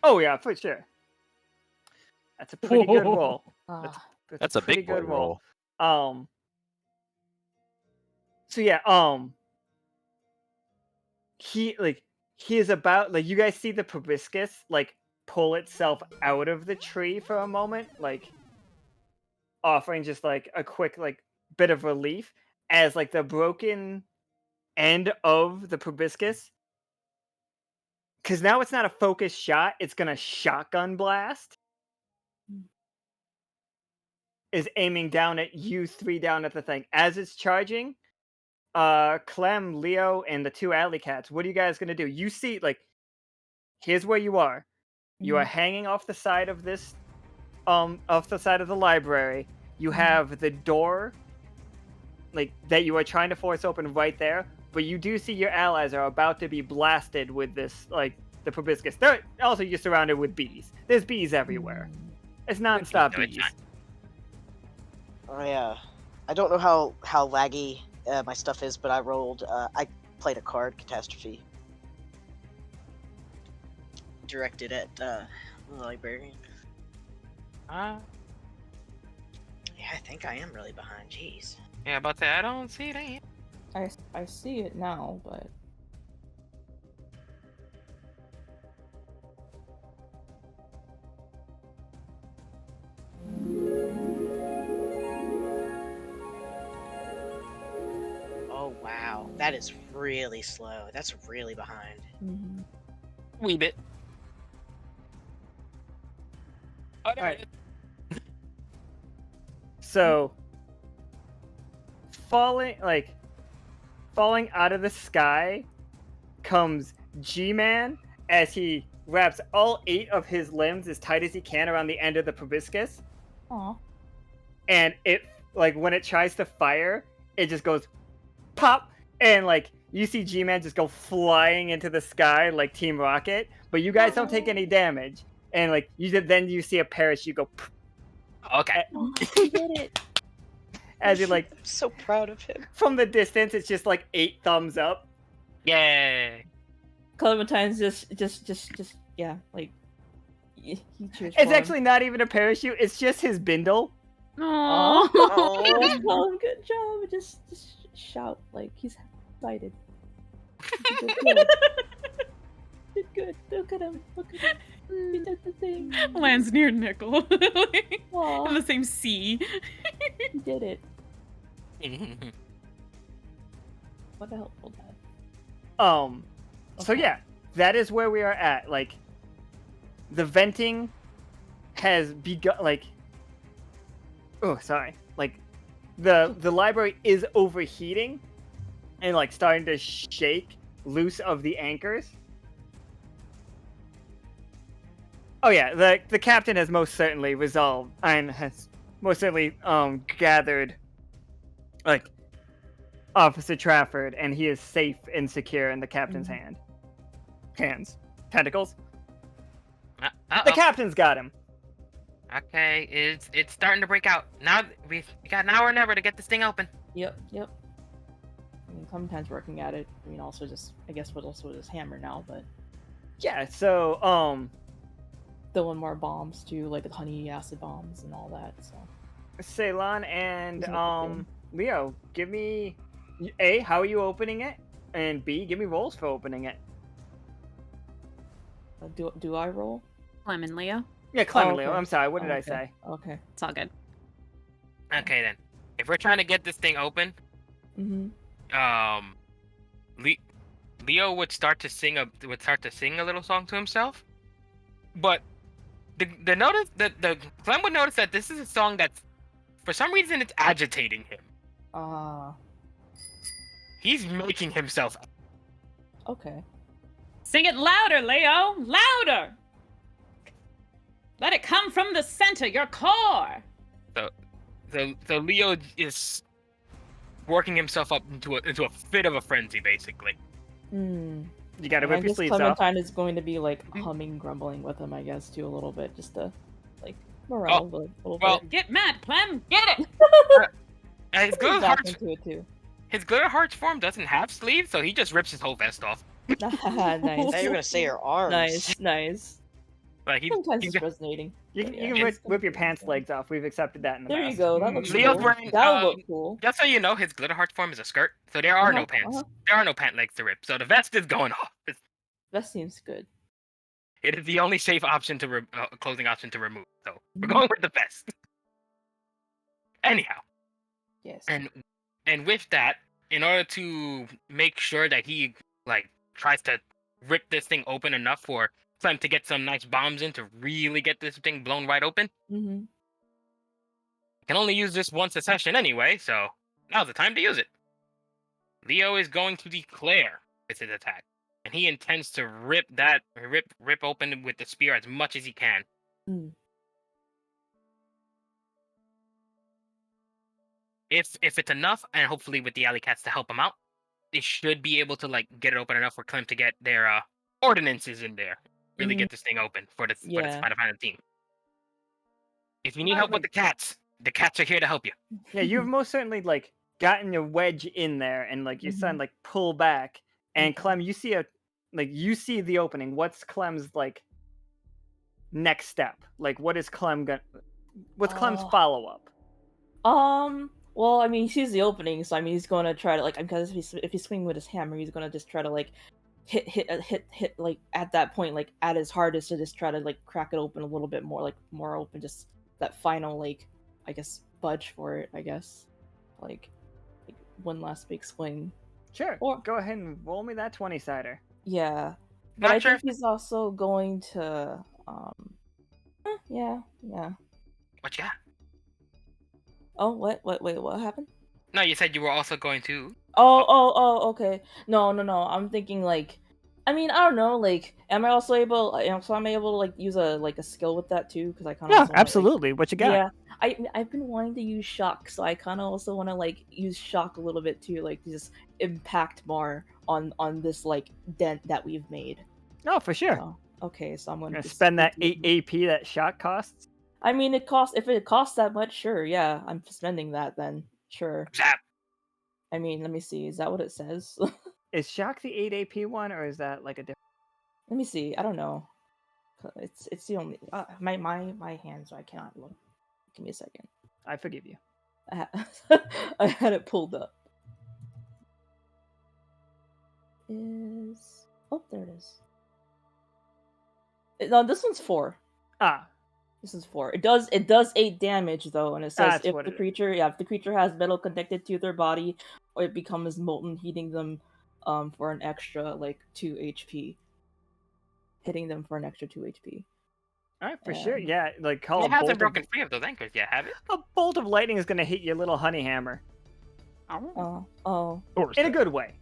Oh yeah, for sure. That's a pretty good roll. That's a pretty big boy good roll. So yeah, he is about like you guys see the proboscis like pull itself out of the tree for a moment, like offering just like a quick like bit of relief as like the broken end of the proboscis, because now it's not a focused shot, it's gonna shotgun blast, is aiming down at you three down at the thing as it's charging. Clem, Leo, and the 2 alley cats, what are you guys gonna do? You see, like, here's where you are. You are hanging off the side of this, off the side of the library. You have the door, like, that you are trying to force open right there, but you do see your allies are about to be blasted with this, like, the proboscis. They're also, you're surrounded with bees. There's bees everywhere. It's non-stop bees. I don't know how laggy my stuff is, but I played a card, Catastrophe. Directed at the Librarian. Yeah, I think I am really behind. Jeez. Yeah, about that, I don't see that. I see it now, but Oh wow, that is really slow. That's really behind. Wee bit. Oh, there Alright. it is. So, falling out of the sky comes G-Man as he wraps all 8 of his limbs as tight as he can around the end of the proboscis. aw. And it, like, when it tries to fire, it just goes pop, and, like, you see G-Man just go flying into the sky like Team Rocket, but you guys don't take any damage. And, like, then you see a parachute go Okay. He did it. as you, like, I'm so proud of him. from the distance, it's just like 8 thumbs up. Yay. Clementine's just yeah, like he cheers for It's him. actually not even a parachute, it's just his bindle. Oh, Oh. just tell him good job. Just shout like he's excited. He did good. Look at him. Look at him. He did the thing. Lands near Nickel. Aw, In the same sea. he did it. What a helpful dad. So yeah, that is where we are at. Like, the venting has begun, like, like, the library is overheating and, like, starting to shake loose of the anchors. Oh yeah, the captain has most certainly resolved and has most certainly gathered, like, Officer Trafford, and he is safe and secure in the captain's hands. Tentacles. The captain's got him. Okay, it's starting to break out. Now we got an hour and ever to get this thing open. Yep. I mean, Clementine's working at it. I mean, also just I guess with his hammer now, but Yeah, so throwing more bombs too, like the honey acid bombs and all that. So Ceylon and Isn't it good? Leo, give me A, how are you opening it? And B, give me rolls for opening it. do I roll? Clem and Leo. Yeah, Clem and okay. Leo. I'm sorry, what did I Okay. say? Okay. It's all good. Okay then. If we're trying to get this thing open, Leo would start to sing a little song to himself. But the Clem would notice that this is a song that's, for some reason, it's agitating him. He's making himself. Okay. Sing it louder, Leo! Louder! Let it come from the center, your core! So Leo is working himself up into a fit of a frenzy, basically. You gotta And I rip your guess sleeves off. Clementine is going to be like humming, grumbling with him, I guess, too, a little bit, just to like morale a little bit. Get mad, Clem! Get it! His He's glitter back hearts, into it too. his glitter hearts form doesn't have sleeves, so he just rips his whole vest off. Nice. I thought you were gonna say your arms. Nice. Like Sometimes he's it's resonating. You but can yeah, rip your pants legs off. We've accepted that in the There past. you go. That looks Leo's cool. wearing, That would look cool. just so you know, his glitter heart form is a skirt, so there are no pants. There are no pant legs to rip, so the vest is going off. That seems good. It is the only safe option to clothing option to remove. So we're going with the vest. Anyhow. Yes. And with that, in order to make sure that he like tries to rip this thing open enough for Clem to get some nice bombs in to really get this thing blown wide open, can only use this once a session anyway, so now's the time to use it. Leo is going to declare it's his attack, and he intends to rip open with the spear as much as he can. Mm. If it's enough, and hopefully with the alley cats to help him out, they should be able to like get it open enough for Clem to get their ordinances in there. Really get this thing open for the Yeah. Spider Panda team. If you need help with the cats are here to help you. Yeah, you've most certainly like gotten your wedge in there, and like your son like pull back, and Clem, you see the opening. What's Clem's like next step? Like, what is Clem gonna? What's Clem's follow up? Well, I mean, he sees the opening, so I mean, he's gonna try to like, because if he's swinging with his hammer, he's gonna just try to like hit like at that point, like at his hardest to just try to like crack it open a little bit more, like more open, just that final like, I guess, budge for it, I guess, like one last big swing. Sure. Or go ahead and roll me that 20-sider. Yeah, but I think he's also going to yeah. What you got? Oh, what happened? No, you said you were also going to. Oh, okay. No. I'm thinking like, I mean, I don't know. Like, am I also able? So I'm able to like use a skill with that too, because I kind of. Yeah, absolutely. What you got? Yeah, I've been wanting to use shock, so I kind of also want to like use shock a little bit too, like just impact more on this like dent that we've made. Oh, for sure. So, okay, so I'm gonna spend that 8 AP that shock costs. I mean, if it costs that much, sure, yeah, I'm spending that then, sure. Zap. I mean, let me see. Is that what it says? Is shock the 8 AP one, or is that like a different? Let me see. I don't know. It's the only my hands. I cannot look. Give me a second. I forgive you. I had it pulled up. There it is. No, this one's 4. This is 4. It does 8 damage though, and it says if the creature has metal connected to their body, or it becomes molten, heating them for an extra like 2 HP. Hitting them for an extra 2 HP. All right, for sure. Yeah, like call it hasn't broken free of those anchors yet, have it? A bolt of lightning is gonna hit your little honey hammer. Oh. In a good way.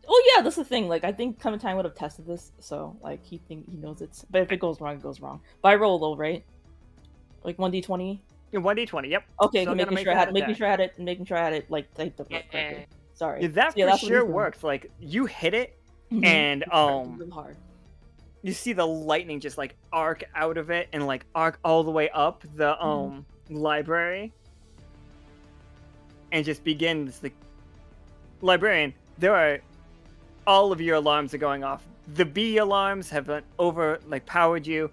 Oh yeah, that's the thing. Like I think Clementine would have tested this, so like he knows it's. But if it goes wrong, it goes wrong. But I roll though, right? Like 1d20. Yeah, 1d20. Yep. Okay, making sure I had it like typed up correctly. Sorry. Yeah, that for sure works. Like you hit it, and really hard. You see the lightning just like arc out of it and like arc all the way up the library, and just begins the Librarian. There are all of your alarms are going off. The B alarms have powered you.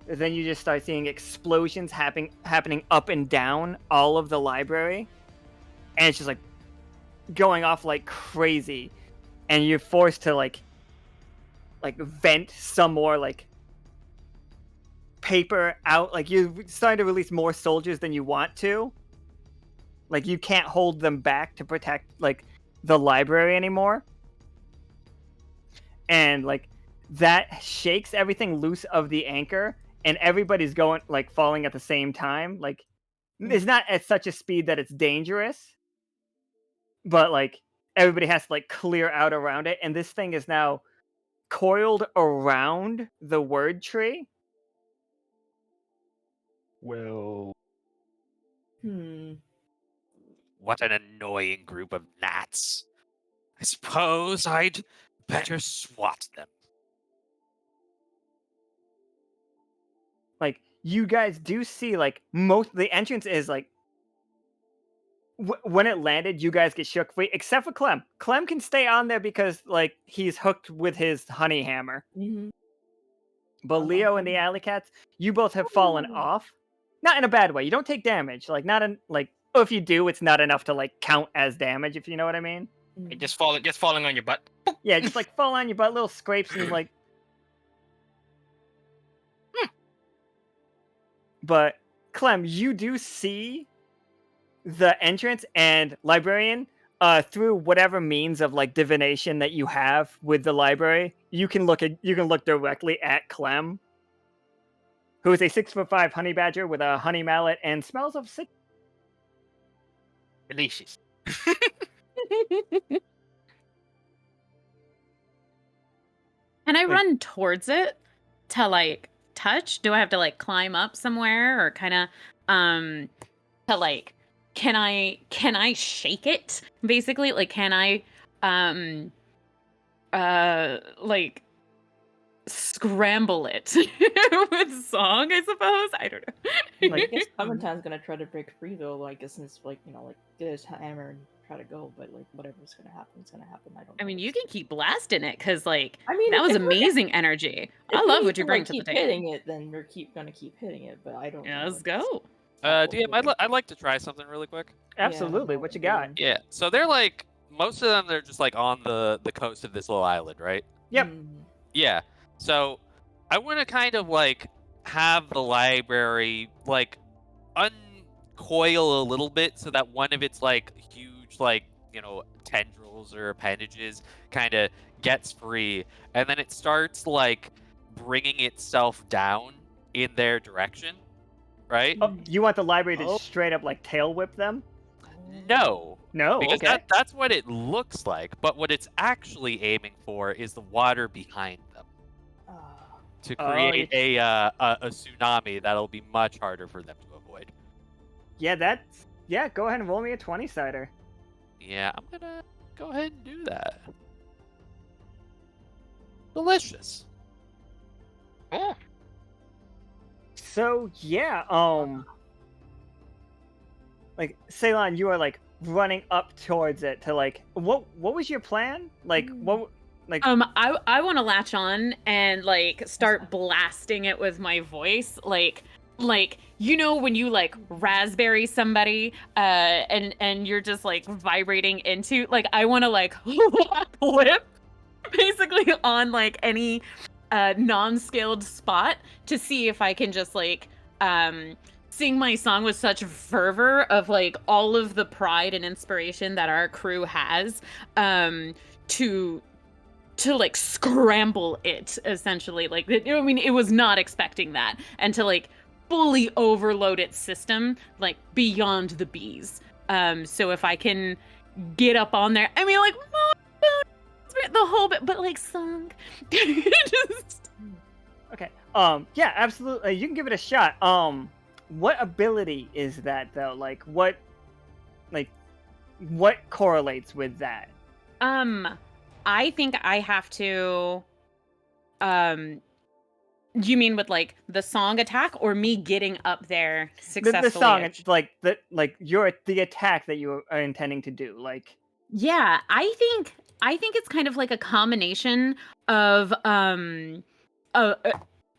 Then you just start seeing explosions happening up and down all of the library, and it's just like going off like crazy, and you're forced to like vent some more like paper out. Like you're starting to release more soldiers than you want to. Like you can't hold them back to protect like the library anymore. And like that shakes everything loose of the anchor, and everybody's going like falling at the same time. Like it's not at such a speed that it's dangerous, but like everybody has to like clear out around it, and this thing is now coiled around the word tree. Well, What an annoying group of gnats. I suppose I'd better swat them. Like you guys do see like the entrance is like when it landed, you guys get shook free, except for Clem. Clem can stay on there because like he's hooked with his honey hammer. But Leo and the alley cats, you both have fallen off. Not in a bad way. You don't take damage. Like not in like if you do, it's not enough to like count as damage, if you know what I mean. Just falling on your butt. Yeah, just like fall on your butt, little scrapes and like. But Clem, you do see the entrance, and Librarian, through whatever means of like divination that you have with the library, you can look directly at Clem, who is a 6'5" honey badger with a honey mallet and smells of sick. Delicious. Can I Like- run towards it to like touch? Do I have to like climb up somewhere or kind of to like can I shake it basically? Like can I like scramble it with song, I suppose? I don't know. I guess Clementine's gonna try to break free though, like since like get his hammer and try to go, but like whatever's gonna happen is gonna happen. I don't know. I mean, you can keep blasting it because like I mean, that was if we're- amazing energy. if I we love need what you bring to the keep table. hitting it, then we're gonna keep hitting it, but I don't Yeah, know. let's go. DM, I'd like to try something really quick. Absolutely. no, What you got? Yeah. So they're like most of them. They're just like on the coast of this little island, right? Yep. Yeah. So I want to kind of like have the library like uncoil a little bit so that one of its like huge like tendrils or appendages kind of gets free, and then it starts like bringing itself down in their direction, right? Oh, you want the library to straight up like tail whip them? No. No. Because Okay. that's what it looks like, but what it's actually aiming for is the water behind them to create a tsunami that'll be much harder for them to avoid. Yeah, go ahead and roll me a 20-sider. Yeah, I'm gonna go ahead and do that. Delicious. Oh, So yeah, like Ceylon, you are like running up towards it to like what was your plan? Like what like I want to latch on and like start blasting it with my voice, like when you like raspberry somebody and you're just like vibrating into, like I want to like flip basically on like any non-scaled spot to see if I can just like sing my song with such fervor of like all of the pride and inspiration that our crew has to like scramble it essentially. Like I mean, it was not expecting that, and to like fully overload its system like beyond the bees. So if I can get up on there, I mean like the whole bit, but like song. Just... Okay. Yeah, absolutely. You can give it a shot. What ability is that though? Like what correlates with that? I think I have to you mean with like the song attack or me getting up there successfully? The song, it's like the attack that you are intending to do. Like yeah, I think it's kind of like a combination of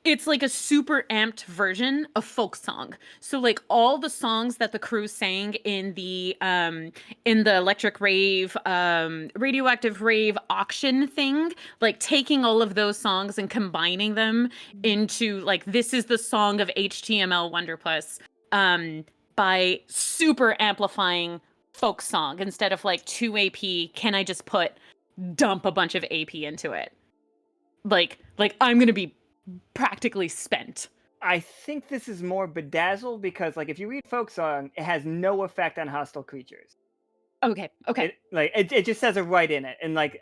it's like a super amped version of folk song. So like all the songs that the crew sang in the electric rave, radioactive rave auction thing, like taking all of those songs and combining them into like, this is the song of HTML Wanderpus, by super amplifying folk song. Instead of like 2 AP, can I just dump a bunch of AP into it? Like I'm gonna be practically spent. I think this is more bedazzled because like if you read folk song, it has no effect on hostile creatures. Okay. It just says it right in it, and like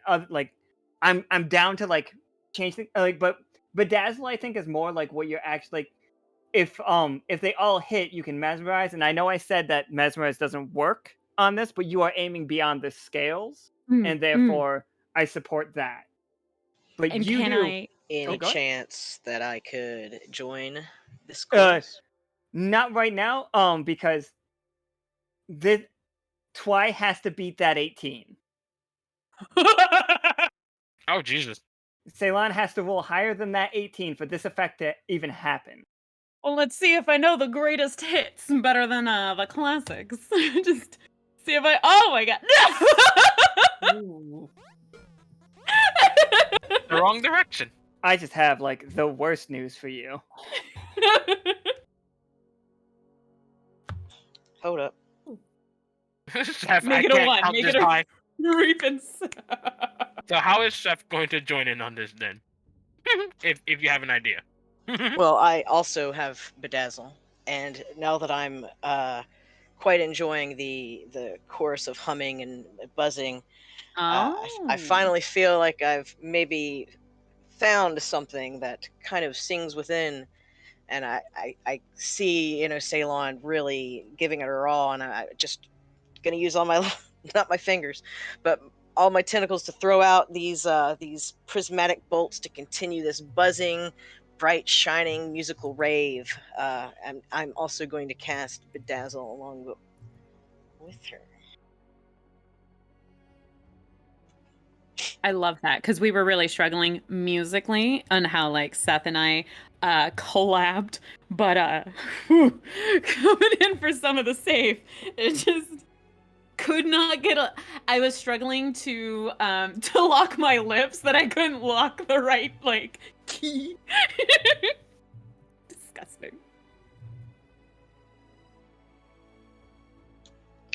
I'm down to like change things. But bedazzle I think is more like what you're actually like, if they all hit, you can mesmerize, and I know I said that mesmerize doesn't work on this, but you are aiming beyond the scales, and therefore I support that. But and you can do. I? Any chance that I could join this course? Not right now, because Twy has to beat that 18. Oh, Jesus. Ceylon has to roll higher than that 18 for this effect to even happen. Well, let's see if I know the greatest hits better than the classics. Just see if I. Oh my god! The wrong direction. I just have like the worst news for you. Hold up. Chef, Make I it a can't 1. count Make this it a high. reaping. So how is Chef going to join in on this then? if you have an idea. Well, I also have Bedazzle, and now that I'm quite enjoying the chorus of humming and buzzing, I finally feel like I've maybe found something that kind of sings within, and I see, Ceylon really giving it her all, and I just gonna use all my not my fingers, but all my tentacles to throw out these prismatic bolts to continue this buzzing, bright, shining musical rave. And I'm also going to cast Bedazzle along with her. I love that because we were really struggling musically on how like Seth and I collabed, but coming in for some of the safe, it just could not get I was struggling to lock my lips that I couldn't lock the right like key. Disgusting.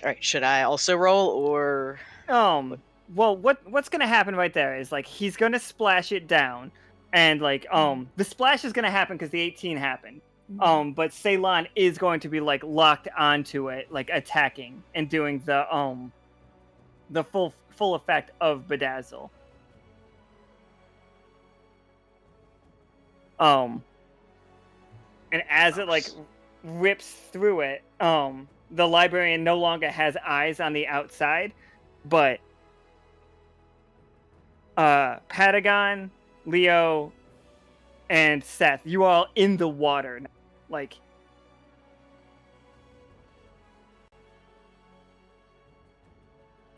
All right, should I also roll or? Well, what's gonna happen right there is like he's gonna splash it down, and like the splash is gonna happen because the 18 happened. But Ceylon is going to be like locked onto it, like attacking and doing the full effect of Bedazzle. And as it like rips through it, the Librarian no longer has eyes on the outside, but Patagon, Leo, and Seth, you are all in the water now. Like,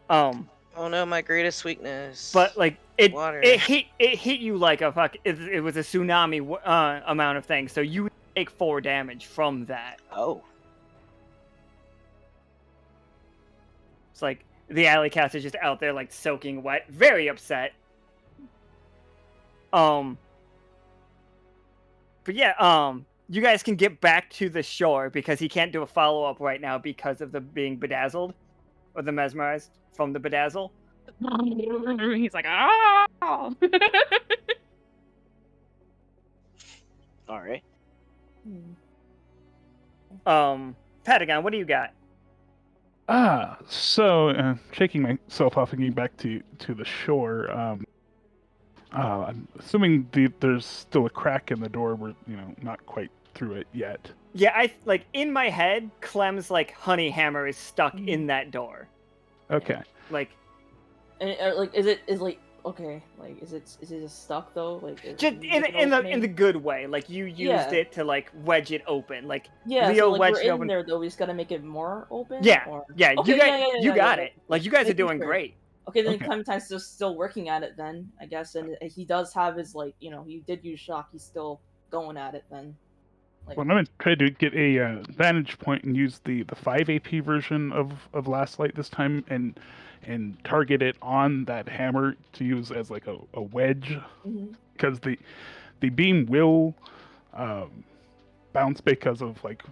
oh no, my greatest weakness. But like it water. it hit you like a fuck. It was a tsunami amount of things. So you take 4 damage from that. Oh. It's like the alley cats are just out there like soaking wet, very upset. But yeah, you guys can get back to the shore because he can't do a follow-up right now because of the being bedazzled or the mesmerized from the bedazzle. He's like, ah. All right. Patagon, what do you got? So shaking myself off and getting back to the shore. I'm assuming there's still a crack in the door. We're not quite through it yet. Yeah, I like in my head, Clem's like honey hammer is stuck in that door. Okay. Like, and like, is it just stuck though? Like, just in the good way. Like you used it to like wedge it open. Like Leo so, like, wedged we're it in open. there though. We just gotta make it more open. Yeah, or... yeah. Okay, you got it. Like you guys are Making doing sure. great. Okay, then Clementine's still working at it then, I guess, and he does have his he did use shock. He's still going at it then. Like, well, I'm gonna try to get a vantage point and use the 5 AP version of Last Light this time, and target it on that hammer to use as like a wedge, because the beam will bounce because of like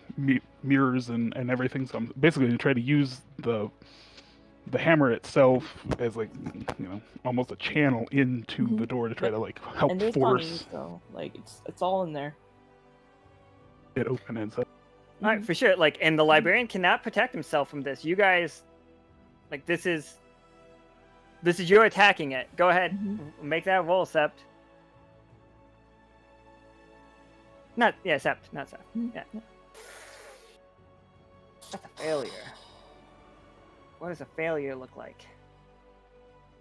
mirrors and everything. So I'm basically gonna try to use the hammer itself as like almost a channel into the door to try to like help and there's force though. Like it's all in there. It open and stuff. All right, for sure. Like, and the Librarian cannot protect himself from this. You guys, like, this is you attacking it. Go ahead, make that roll, Sept. Sept, not Sept. Yeah. That's a failure. What does a failure look like?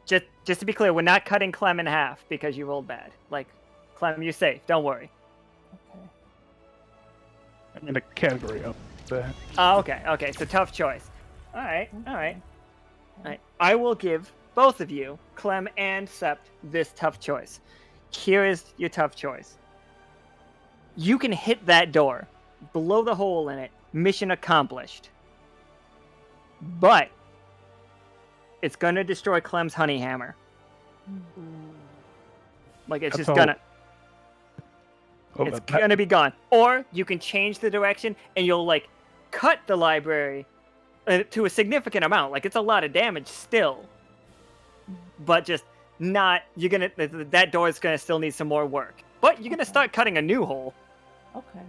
Just to be clear, we're not cutting Clem in half because you rolled bad. Like, Clem, you're safe. Don't worry. I'm in a category of that. Oh, okay. Okay, so tough choice. All right. I will give both of you, Clem and Sept, this tough choice. Here is your tough choice. You can hit that door, blow the hole in it, mission accomplished. But it's gonna destroy Clem's honey hammer. Like it's just gonna. It's gonna be gone. Or you can change the direction and you'll like cut the library to a significant amount. Like it's a lot of damage still, but just not. You're gonna that door is gonna still need some more work. But you're gonna start cutting a new hole. Okay.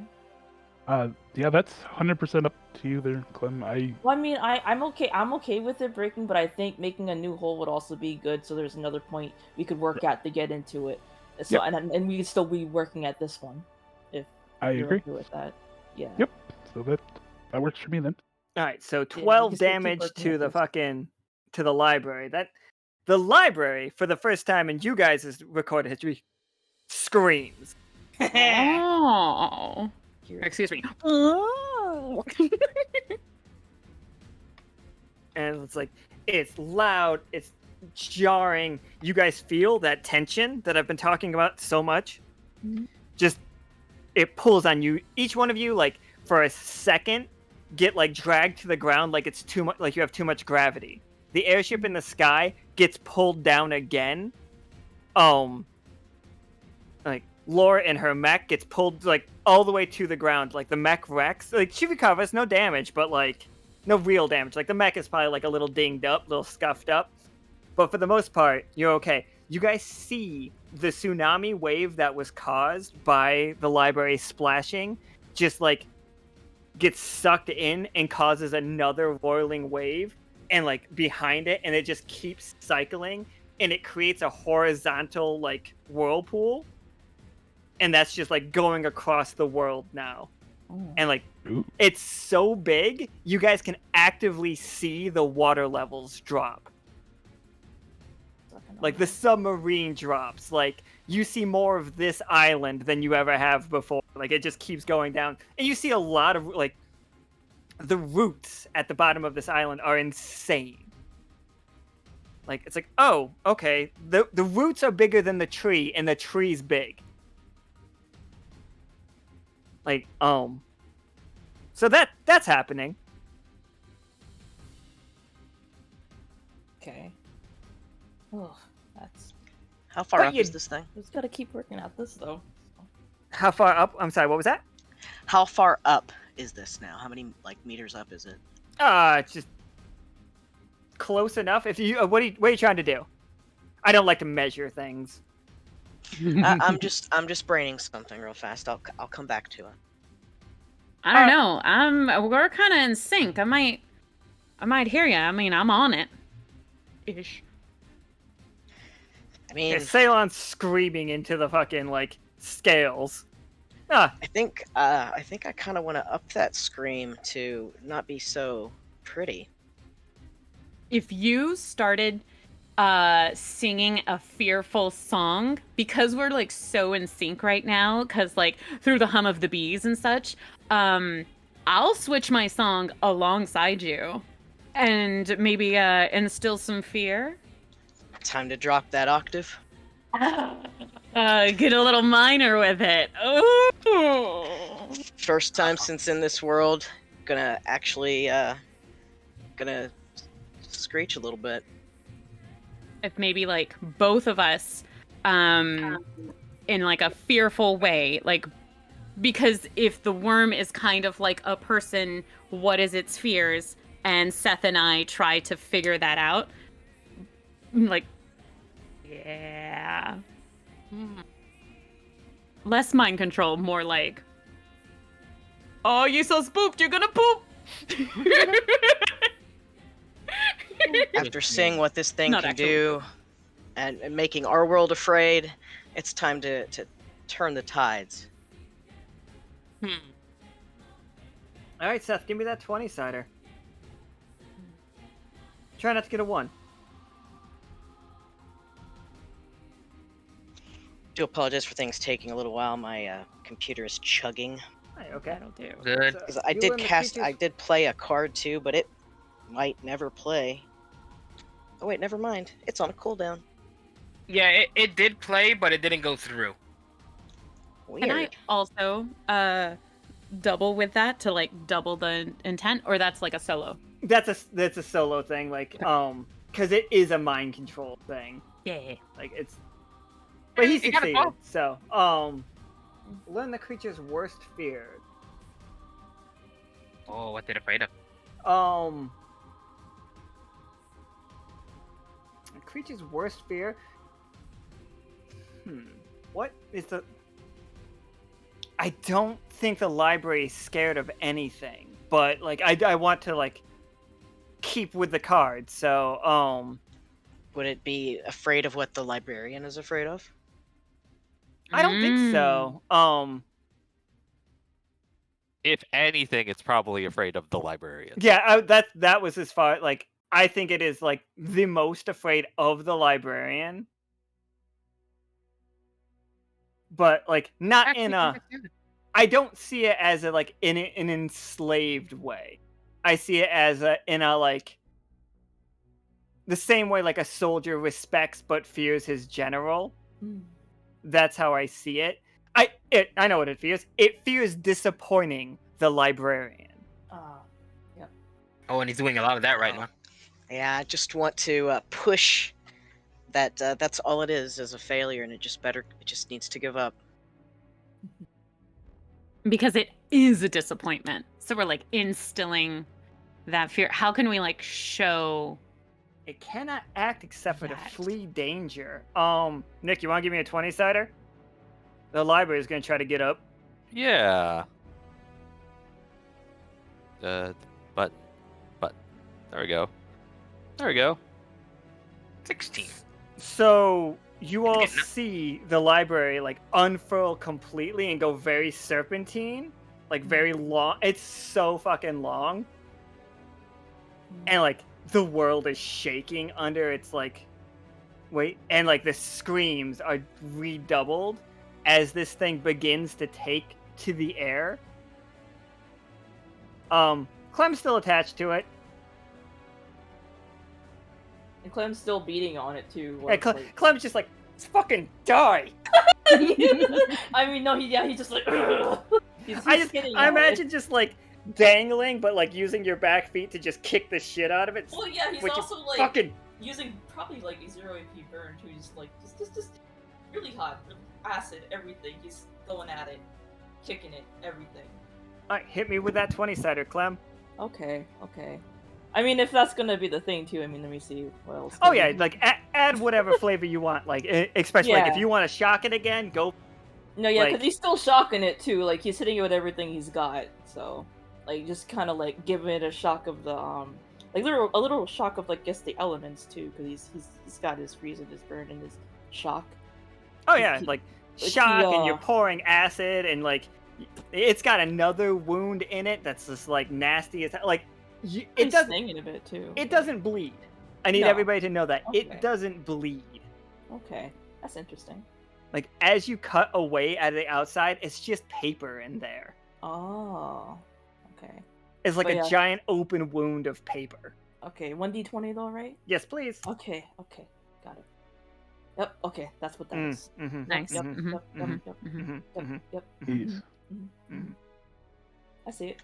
Yeah, that's 100% up to you there, Clem. Well, I mean, I'm okay. I'm okay with it breaking, but I think making a new hole would also be good. So there's another point we could work at to get into it. So and we could still be working at this one, if I you're agree. okay with that. Yeah. Yep. So that works for me then. All right, so we 12 can still keep damage working to at the this. to the library. The library, for the first time in you guys' recorded history, screams. Oh. Excuse me. Oh. And it's loud, it's jarring. You guys feel that tension that I've been talking about so much? Just, it pulls on you. Each one of you, like, for a second, get, like, dragged to the ground like it's too much, like you have too much gravity. The airship in the sky gets pulled down again. Like, Laura and her mech gets pulled, like, all the way to the ground. Like, the mech wrecks. Like, she recovers, no damage, but, like, no real damage. Like, the mech is probably, like, a little dinged up, a little scuffed up. But for the most part, you're okay. You guys see the tsunami wave that was caused by the library splashing just, like, gets sucked in and causes another roiling wave, and, like, behind it, and it just keeps cycling, and it creates a horizontal, like, whirlpool. And that's just, like, going across the world now. And, like, it's so big, you guys can actively see the water levels drop. Like, the submarine drops. Like, you see more of this island than you ever have before. Like, it just keeps going down. And you see a lot of, like, the roots at the bottom of this island are insane. Like, it's like, oh, okay. The roots are bigger than the tree, and the tree's big. Like, so that's happening. Okay. Oh, that's. How far But up is this thing? We just gotta keep working at this though. How far up? I'm sorry, what was that? How far up is this now? How many like meters up is it? It's just close enough. If you, what are you trying to do? I don't like to measure things. I'm just braining something real fast. I'll come back to it. I don't know. We're kind of in sync. I might hear you. I mean, I'm on it. Ish. I mean, Ceylon's screaming into the fucking, like, scales. I think I kind of want to up that scream to not be so pretty. If you started singing a fearful song, because we're like so in sync right now, because like through the hum of the bees and such, I'll switch my song alongside you and maybe instill some fear. Time to drop that octave. Get a little minor with it. Ooh. First time since in this world, gonna actually gonna screech a little bit. If maybe like both of us in like a fearful way, like, because if the worm is kind of like a person, what is its fears? And Seth and I try to figure that out. Like, yeah. Less mind control, more like, oh, you so spooked, you're gonna poop. After seeing what this thing Not can actually. do and making our world afraid, it's time to turn the tides. Alright, Seth, give me that 20-sider. Try not to get a 1. Do apologize for things taking a little while. My computer is chugging. Hey, okay. That'll do. Good. Because I You did and the cast, creatures- I did play a card too, but it might never play. Oh wait, never mind. It's on a cooldown. Yeah, it did play, but it didn't go through. Weird. Can I also double with that to like double the intent, or that's like a solo? That's a solo thing, like, because it is a mind control thing. Yeah. Like, it's... But he You gotta succeeded, go. so, learn the creature's worst fear. Oh, what did it afraid of? The creature's worst fear? What is the... I don't think the library is scared of anything, but, like, I want to, like, keep with the card, so, Would it be afraid of what the librarian is afraid of? I don't think so. If anything, it's probably afraid of the librarian. Yeah, that was as far like I think it is like the most afraid of the librarian, but like not in a. I don't see it as a like in an enslaved way. I see it as in a like the same way like a soldier respects but fears his general. That's how I see it. I know what it fears. It fears disappointing the librarian. Yep. Oh, and he's doing a lot of that right now. Yeah, I just want to push that. That's all it is a failure, and it just needs to give up. Because it is a disappointment. So we're like instilling that fear. How can we like show It cannot act except for to that? flee danger. Nick, you want to give me a 20-sider? The library is going to try to get up. Yeah. Button. There we go. There we go. 16. So you all Getting up. see the library like unfurl completely and go very serpentine, like very long. It's so fucking long, and like the world is shaking under its like weight, and like the screams are redoubled as this thing begins to take to the air. Clem's still attached to it. And Clem's still beating on it too. Yeah, Clem's just like, let's fucking die. I mean, no, he's just like. I imagine just like dangling, but like using your back feet to just kick the shit out of it. Well, yeah, he's which is also like fucking using probably like a 0 AP burn too, just like just really hot, really acid, everything. He's going at it, kicking it, everything. Alright, hit me with that 20-sider, Clem. Okay. I mean, if that's gonna be the thing too, I mean, let me see what else. Oh yeah, like add whatever flavor you want. Like especially like if Yeah. you want to shock it again, go. No, yeah, because like- he's still shocking it too. Like he's hitting it with everything he's got. So, like, just kind of like giving it a shock of the like a little shock of like guess the elements too, because he's got his freeze and his burn and his shock. Oh yeah, like shock, and you're yeah. pouring acid, and like it's got another wound in it that's just like nasty as like it He's doesn't. stinging a bit too. It doesn't bleed. I need No. everybody to know that Okay. it doesn't bleed. Okay, that's interesting. Like as you cut away at the outside, it's just paper in there. Oh, okay. It's like But a yeah. giant open wound of paper. Okay, 1d20 though, right? Yes, please. Okay, got it. Yep. Okay, that's what that is. Mm-hmm. Nice. Yep. Mhm, Yep. mhm, Yep. mhm, Yep. mhm. Yep. Jeez. Mhm. I see it.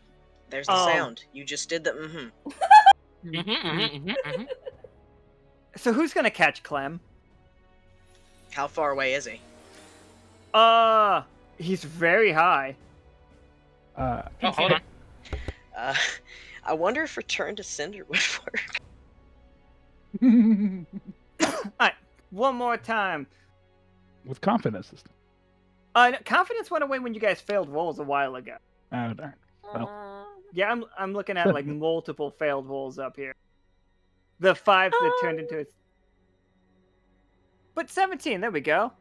There's the sound. You just did the So who's gonna catch Clem? How far away is he? He's very high. Oh, hold on. I wonder if Return to Cinder would work. Alright, one more time. With confidence this No, confidence went away when you guys failed rolls a while ago. time. Oh, darn. Well, Yeah, I'm looking at like multiple failed rolls up here. The 5 that turned into a... But 17, there we go.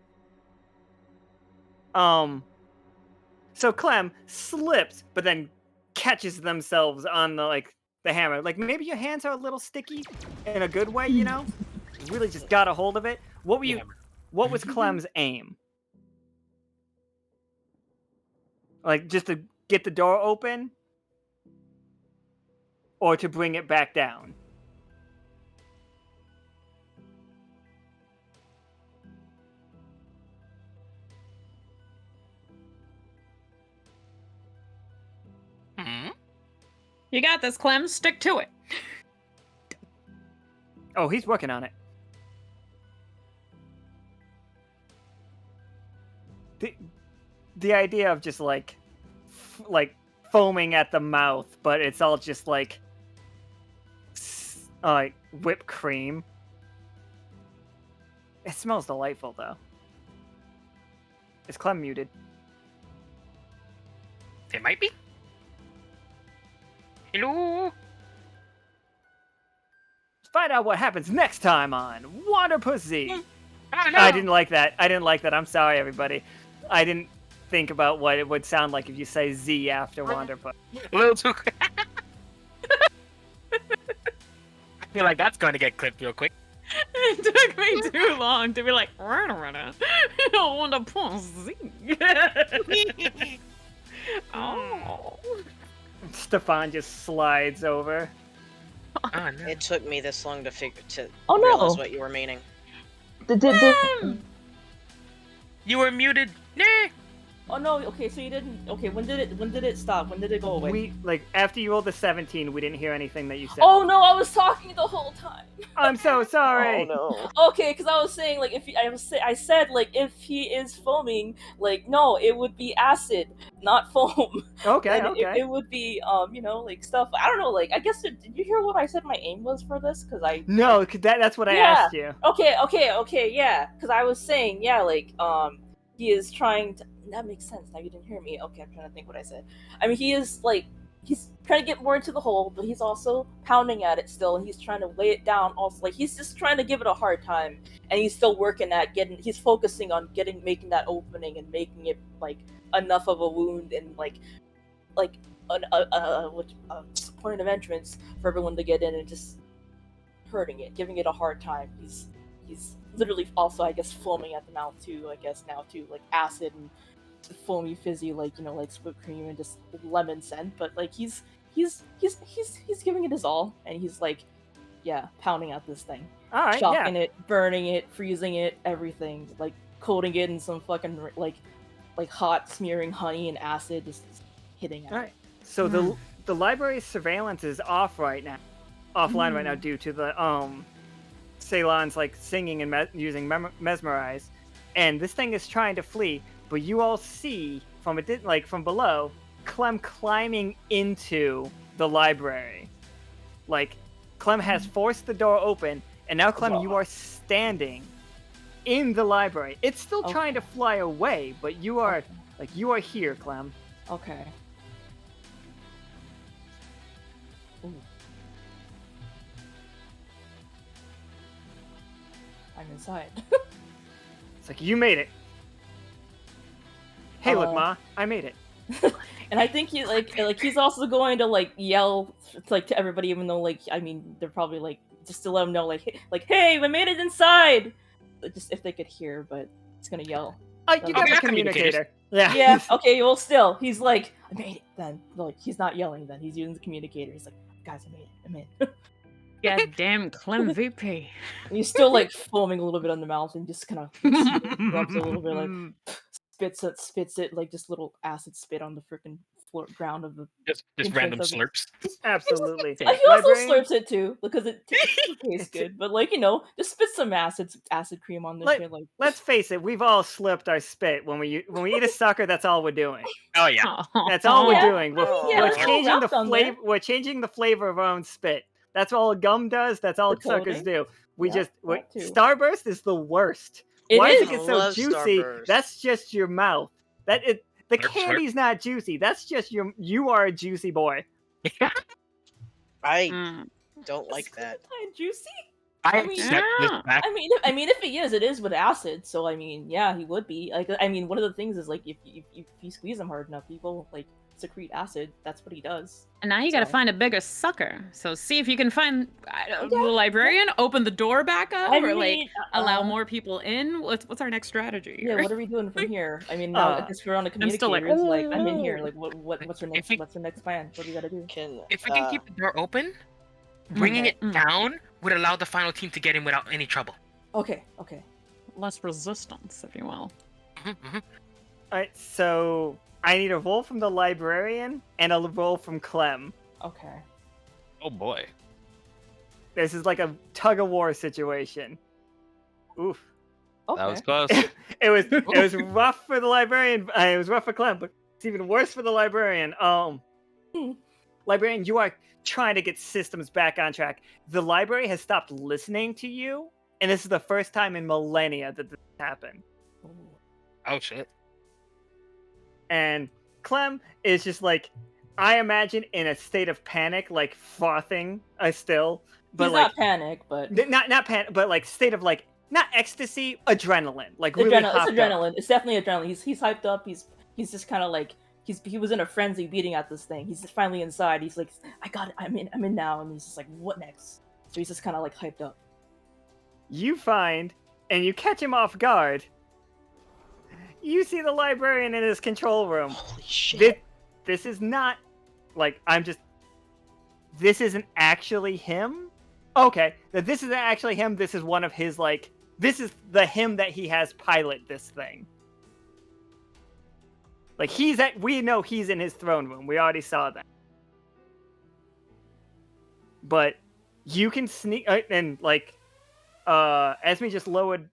So Clem slips, but then catches themselves on the hammer. Like maybe your hands are a little sticky in a good way, you know? Really just got a hold of it. What was Clem's aim? Like just to get the door open? Or to bring it back down? You got this, Clem. Stick to it. Oh, he's working on it. The idea of just like foaming at the mouth, but it's all just like whipped cream. It smells delightful though. Is Clem muted? It might be. Hello. Find out what happens next time on Wanderpus Z. Oh, no. I didn't like that. I'm sorry, everybody. I didn't think about what it would sound like if you say Z after Wanderpus. A little too quick. I feel like that's going to get clipped real quick. It took me too long to be like, I don't want to pause Z. Oh. Stefan just slides over. Oh, no. It took me this long to Oh, no. realize what you were meaning. You were muted. Nah. Oh no, okay, so you didn't. Okay, when did it stop? When did it go away? We after you rolled the 17, we didn't hear anything that you said. Oh no, I was talking the whole time. I'm so sorry. Oh no. Okay, because I was saying like I said like if he is foaming, like no, it would be acid, not foam. Okay, And okay. It would be like stuff. I don't know. Like I guess did you hear what I said my aim was for this? Because I No, that's what I asked you. Okay, yeah. Because I was saying he is trying to. That makes sense. Now you didn't hear me. Okay, I'm trying to think what I said. I mean, he's trying to get more into the hole, but he's also pounding at it still, and he's trying to weigh it down. Also, like he's just trying to give it a hard time, and he's still working at he's focusing on making that opening and making it like enough of a wound and like a point of entrance for everyone to get in and just hurting it, giving it a hard time. He's literally also, I guess, foaming at the mouth too. I guess now too, like acid and foamy fizzy, like like whipped cream and just lemon scent. But like he's giving it his all, and he's like, pounding out this thing, All right, shocking it, burning it, freezing it, everything, like coating it in some fucking like hot smearing honey and acid, just hitting it. All right. So the library's surveillance is offline right now due to the Ceylon's like singing and using mesmerize, and this thing is trying to flee. But you all see from below, Clem climbing into the library. Like Clem has forced the door open, and now Clem, you are standing in the library. It's still trying to fly away, but you are you are here, Clem. Okay. Ooh. I'm inside. It's like you made it. Hey, look, Ma, I made it. And I think he's also going to yell to everybody, even though they're probably just to let him know hey, we made it inside. Just if they could hear, but he's gonna yell. You got the communicator. Yeah. Yeah. Okay. Well, still, he's like, I made it. Then he's not yelling. Then he's using the communicator. He's like, guys, I made it. Goddamn Clem VP. And he's still foaming a little bit on the mouth and just kind of rubs a little bit, spits it just little acid spit on the freaking ground of the just random slurps. Absolutely. He also slurps it too because it tastes good. But just spit some acid cream on there. Let's face it, we've all slipped our spit when we eat a sucker. That's all we're doing. Oh yeah, that's all we're doing. We're changing the flavor. We're changing the flavor of our own spit. That's all gum does. That's all suckers do. Starburst is the worst. Why does it get so juicy? Starburst. That's just your mouth. The candy's not juicy. That's just you are a juicy boy. I don't like that. Juicy? I mean, if he is, it is with acid. So he would be. One of the things is if you squeeze him hard enough, people secrete acid. That's what he does. And now you gotta find a bigger sucker. So see if you can find the librarian, open the door back up, allow more people in. What's our next strategy? Yeah, what are we doing from here? I mean, now I guess we're on the communicators. I'm in here. What's our next plan? What do we gotta do? If we can keep the door open, bringing it down would allow the final team to get in without any trouble. Okay. Less resistance, if you will. All right, so I need a roll from the librarian and a roll from Clem. Okay. Oh boy. This is like a tug of war situation. Oof. Okay. That was close. it was rough for the librarian. It was rough for Clem, but it's even worse for the librarian. Librarian, you are trying to get systems back on track. The library has stopped listening to you, and this is the first time in millennia that this happened. Oh shit. And Clem is just I imagine in a state of panic, frothing still. But he's not panic, but not panic, but state of not ecstasy, adrenaline. Like really It's hopped up. adrenaline. It's definitely adrenaline. He's hyped up. He's just kind of like he was in a frenzy beating at this thing. He's just finally inside. He's like, I got it. I'm in now. And he's just like, what next? So he's just kind of like hyped up. You find, and you catch him off guard. You see the librarian in his control room. Holy shit. This is not, like, this isn't actually him? Okay, that this isn't actually him, this is one of his, like, this is the him that he has pilot this thing. Like, we know he's in his throne room, we already saw that. But, you can sneak, and, like, Esme just lowered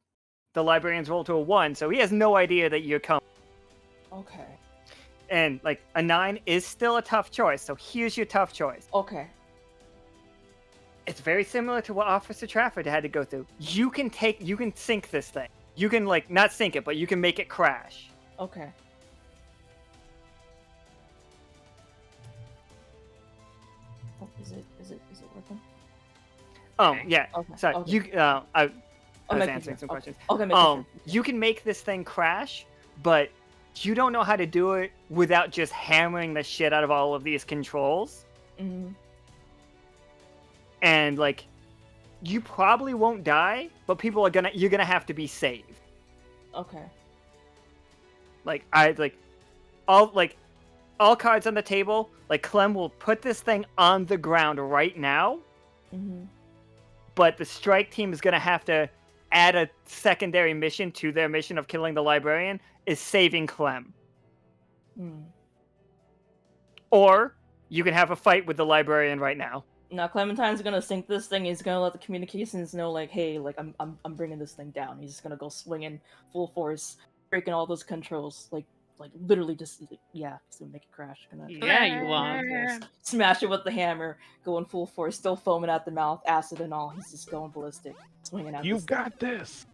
the librarian's roll to a 1, so he has no idea that you're coming. Okay. And, like, a 9 is still a tough choice, so here's your tough choice. Okay. It's very similar to what Officer Trafford had to go through. You can sink this thing. You can, like, not sink it, but you can make it crash. Okay. Oh, is it working? Yeah. Okay. Sorry, okay. I was making answering sure. some questions. Okay, making sure. You can make this thing crash, but you don't know how to do it without just hammering the shit out of all of these controls. Mm-hmm. And, like, you probably won't die, but you're gonna have to be saved. Okay. All cards on the table, like, Clem will put this thing on the ground right now, Mm-hmm. but the strike team is gonna have to add a secondary mission to their mission of killing the librarian, is saving Clem. Hmm. Or, you can have a fight with the librarian right now. Now Clementine's gonna sink this thing. He's gonna let the communications know, like, hey, like I'm bringing this thing down. He's just gonna go swinging full force, breaking all those controls, like literally just yeah, just gonna make it crash. Yeah, you are. Smash it with the hammer, going full force, still foaming at the mouth, acid and all. He's just going ballistic, swinging at. You've got this.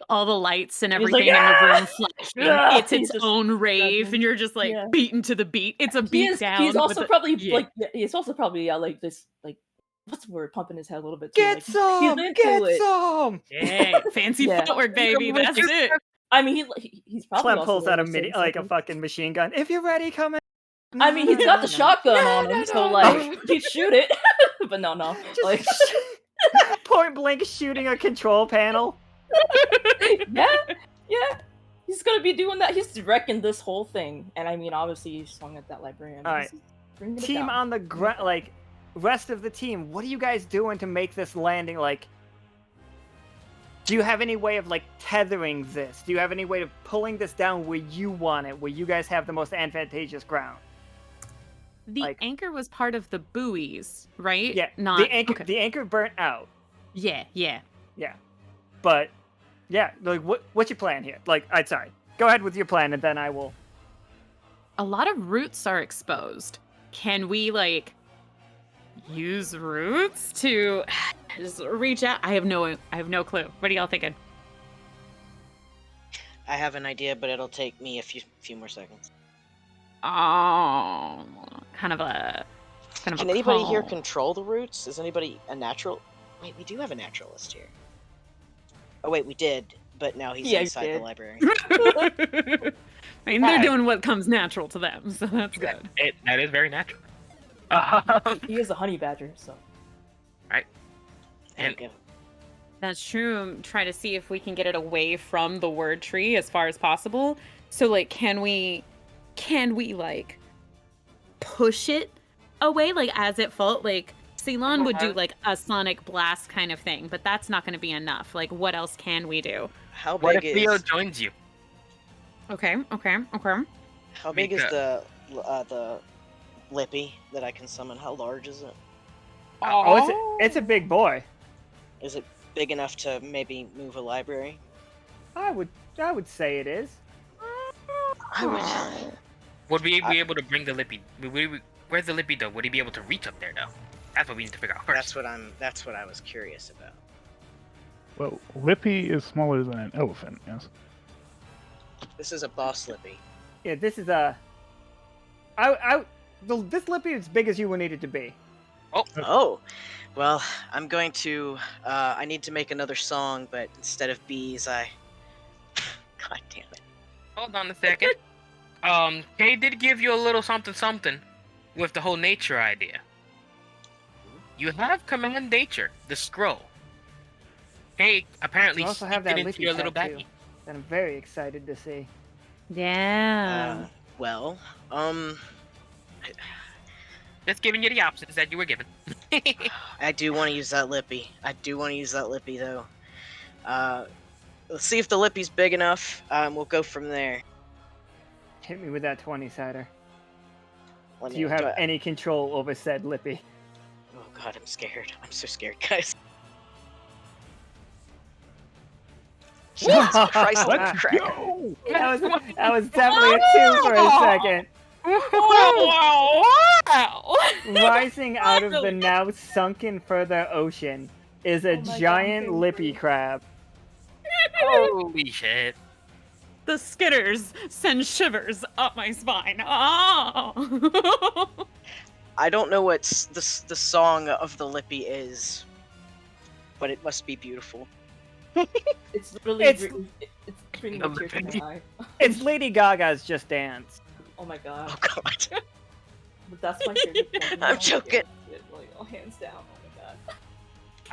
All the lights and He's everything like, in the room "Ah!" flashing. Yeah, It's he's its just own rave, struggling. and you're just like Yeah. beating to the beat. It's a beat down. He's also with probably yeah. like he's also probably like this like what's the word, pumping his head a little bit too. Get like, some! he's into Get it. some! Hey, fancy Yeah. footwork, baby. That's it. I mean, he's probably Clem also pulls out a saying a something. fucking machine gun. If you're ready, come in. I mean, he's got the shotgun on him, so like he'd shoot it. But no, like Point blank shooting a control panel. yeah. He's gonna be doing that. He's wrecking this whole thing, and I mean, obviously, he swung at that librarian. All right, team on the ground, like rest of the team. What are you guys doing to make this landing? Like, do you have any way of like tethering this? Do you have any way of pulling this down where you want it, where you guys have the most advantageous ground? The anchor was part of the buoys, right? Yeah, Not the anchor. okay. The anchor burnt out. Yeah. But yeah, like what's your plan here? Like, sorry. Go ahead with your plan, and then I will. A lot of roots are exposed. Can we like use roots to just reach out? I have no clue. What are y'all thinking? I have an idea, but it'll take me a few more seconds. Oh, kind of a Can anybody call. here control the roots? Is anybody a natural? Wait, we do have a naturalist here. Oh wait, we did, but now he's inside the library. I mean, they're doing what comes natural to them, so that's good. That is very natural. He is a honey badger, so. Right. There you go. That's true. Try to see if we can get it away from the word tree as far as possible. So, like, can we like push it away, like as it falls? Like Ceylon would do like a sonic blast kind of thing, but that's not going to be enough. Like, what else can we do? How What big if is Leo joins you? Okay. how big is the lippy that I can summon? How large is it? Oh, it's a big boy. Is it big enough to maybe move a library? I would say it is. I would. Would we be able to bring the lippy? Where's the lippy though? Would he be able to reach up there though? That's what we need to figure out first. That's what I was curious about. Well, Lippy is smaller than an elephant, yes? This is a boss lippy. Yeah, this is this lippy is as big as you would need it to be. Oh, well, I'm going to. I need to make another song, but instead of bees, God damn it. Hold on a second. Kay did give you a little something with the whole nature idea. You have Command Nature, the scroll. Kay apparently I also have that into Lippy your little tattoo baggie. that I'm very excited to see. Yeah. Well, Just giving you the options that you were given. I do want to use that Lippy. Though. Let's see if the Lippy's big enough. We'll go from there. Hit me with that 20-sider. Let Do me- you have I- any control over said Lippy? Oh god, I'm scared. I'm so scared, guys. Jesus Christ, Let's cracker. go! That was definitely a 2 for a second. Wow! Rising out of the now sunken further ocean is a Oh my God, giant I'm lippy crab. Holy shit. The skitters send shivers up my spine. Oh! I don't know what the song of the Lippy is, but it must be beautiful. It's really It's- it's bringing The a tear to Lippy. my eye. It's Lady Gaga's Just Dance. Oh my god. Oh god. But that's my favorite Pokemon. I'm joking. Like, oh, hands down. Oh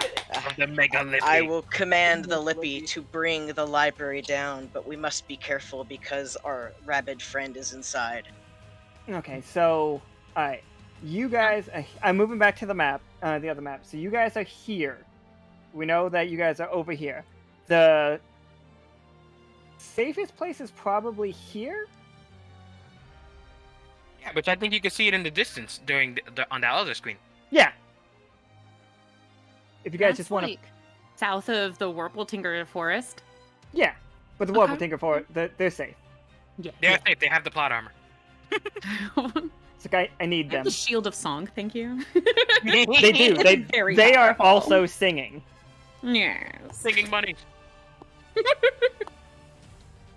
my god. The Mega Lippy. I will command the Lippy. Lippy to bring the library down, but we must be careful because our rabid friend is inside. Okay, so, alright. You guys, I'm moving back to the map, the other map. So you guys are here. We know that you guys are over here. The safest place is probably here? Yeah, which I think you can see it in the distance during on that other screen. Yeah. If you guys That's just want to... like south of the Whirltinker Forest. Yeah. But the Okay. Warble for they're safe. Yeah. They're safe. They have the plot armor. So I need them. The Shield of Song, thank you. They do. Very They are powerful. also singing. Yes. Singing money.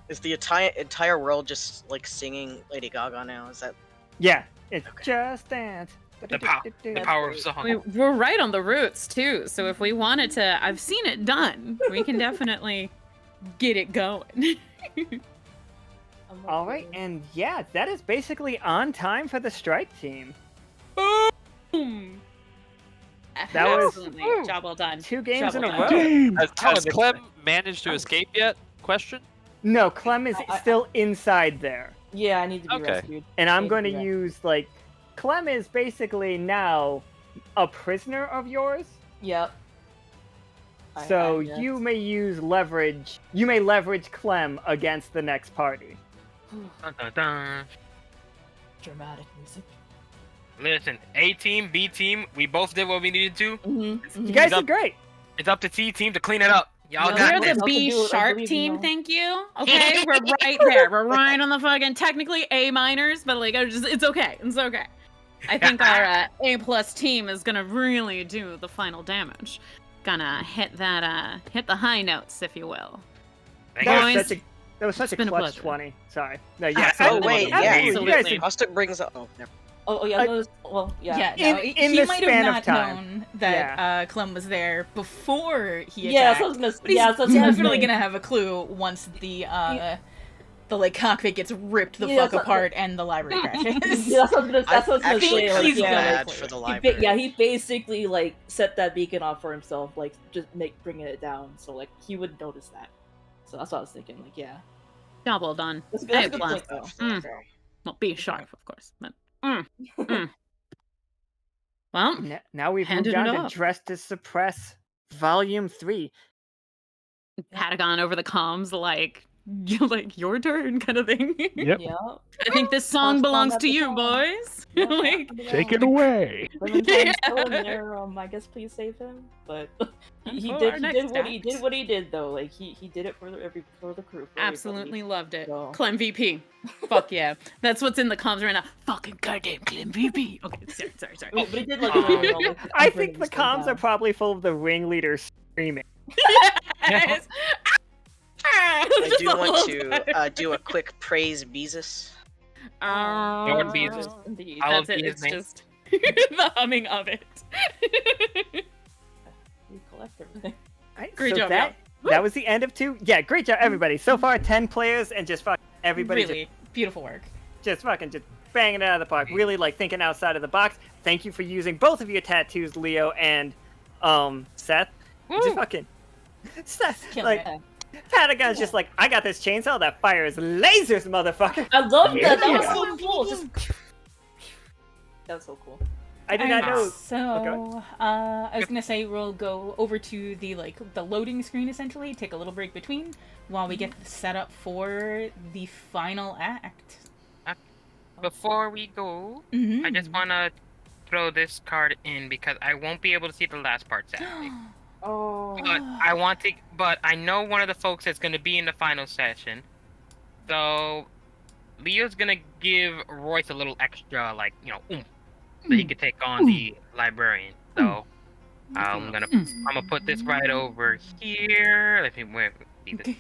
Is the entire world just like singing Lady Gaga now? Is that Yeah. It's Okay. Just Dance. The power of song. We're right on the roots too, so if we wanted to, I've seen it done. We can definitely get it going. I'm All right, and yeah, that is basically on time for the strike team. Boom. That was- Absolutely. Job well done. 2 games in a Shovel row. down. Damn! Has Clem managed to escape yet? Question. No, Clem is still inside there. Yeah, I need to be Okay. rescued. And I'm Maybe going to that. use, like, Clem is basically now a prisoner of yours. Yep. So I guess. you may use leverage. You may leverage Clem against the next party. Dun, dun, dun. Dramatic music. Listen, A team, B team, we both did what we needed to. Mm-hmm. You guys Up. did great. It's up to C team to clean it up. Y'all No, got We're this. the I B believe sharp you, team, no. thank you. Okay, we're right there. We're right on the fucking technically A minors, but like it's okay. It's okay. I think our A plus team is gonna really do the final damage. Gonna hit that hit the high notes, if you will. Thank That you. was Boys, such a been a clutch pleasure. 20. Sorry. No, yeah. Absolutely. Oh wait, yeah. absolutely. You guys Absolutely. did Caustic brings up. Oh, never. Oh yeah. No, well, yeah. Yeah, no, In he the might span have of not time. known that Clem was there before he attacked. Yeah, so I was gonna. But he's Yeah, so I was gonna definitely say. gonna have a clue once the like cockpit gets ripped the Yeah, fuck so- apart and the library crashes. Yeah, that's what I was gonna. That's what I was gonna actually say. kind Like, of he's yeah, bad like, for the he library. he basically like set that beacon off for himself, like just bringing it down, so like he would notice that. So that's what I was thinking. Like, yeah, job well done. that's A a good plus. point though. Mm. Well, B sharp, of course. But well, Now we've moved Handed on it to off. Dress to Suppress Volume 3. Patagon over the comms, like your turn kind of thing. Yep. Yeah. I think this song Postpone belongs that to you, song. boys. Yeah, like, Take it away. Clementine's still in there. I guess please save him. But he For did. our He next did what he act. did. What he did though. Like he did it for the crew. For everybody. absolutely loved it. So- Clem VP. Fuck yeah. That's what's in the comms right now. Fucking goddamn Clem VP. Okay, sorry. But he did like. I think the comms are probably full of the ringleaders screaming. Yes. I do want to do a quick praise Beezus. Oh, Lord Beezus. Indeed. I'll that's it. be his It's name. just The humming of it. We collect everything. Alright, Great so job, that was the end of 2. Yeah, great job, everybody. So far, 10 players, and just fucking everybody Really beautiful work. just banging it out of the park. Really, like, thinking outside of the box. Thank you for using both of your tattoos, Leo and Seth. Just fucking Seth, Killing like, it. Patagon's just like, I got this chainsaw that fires lasers, motherfucker. I love that. That was Yeah. so cool. Just... That was so cool. I did not know. So, I was gonna say we'll go over to the loading screen essentially, take a little break between while we get set up for the final act. Before we go, I just want to throw this card in because I won't be able to see the last part, sadly. Oh. But I know one of the folks that's going to be in the final session. So, Leo's going to give Royce a little extra, oomph, so he could take on the Librarian. So, I'm gonna put this right over here. Let me see this.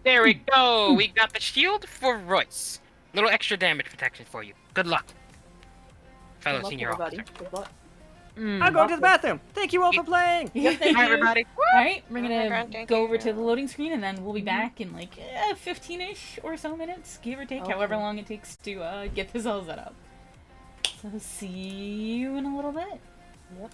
There we go. We got the shield for Royce. Little extra damage protection for you. Good luck, fellow senior officer. Good luck. I'm going to the bathroom. Thank you all for playing. Thank you. Hi, everybody. Alright, we're gonna go over to the loading screen and then we'll be back in 15-ish or so minutes, give or take, however long it takes to get this all set up. So see you in a little bit. Yep.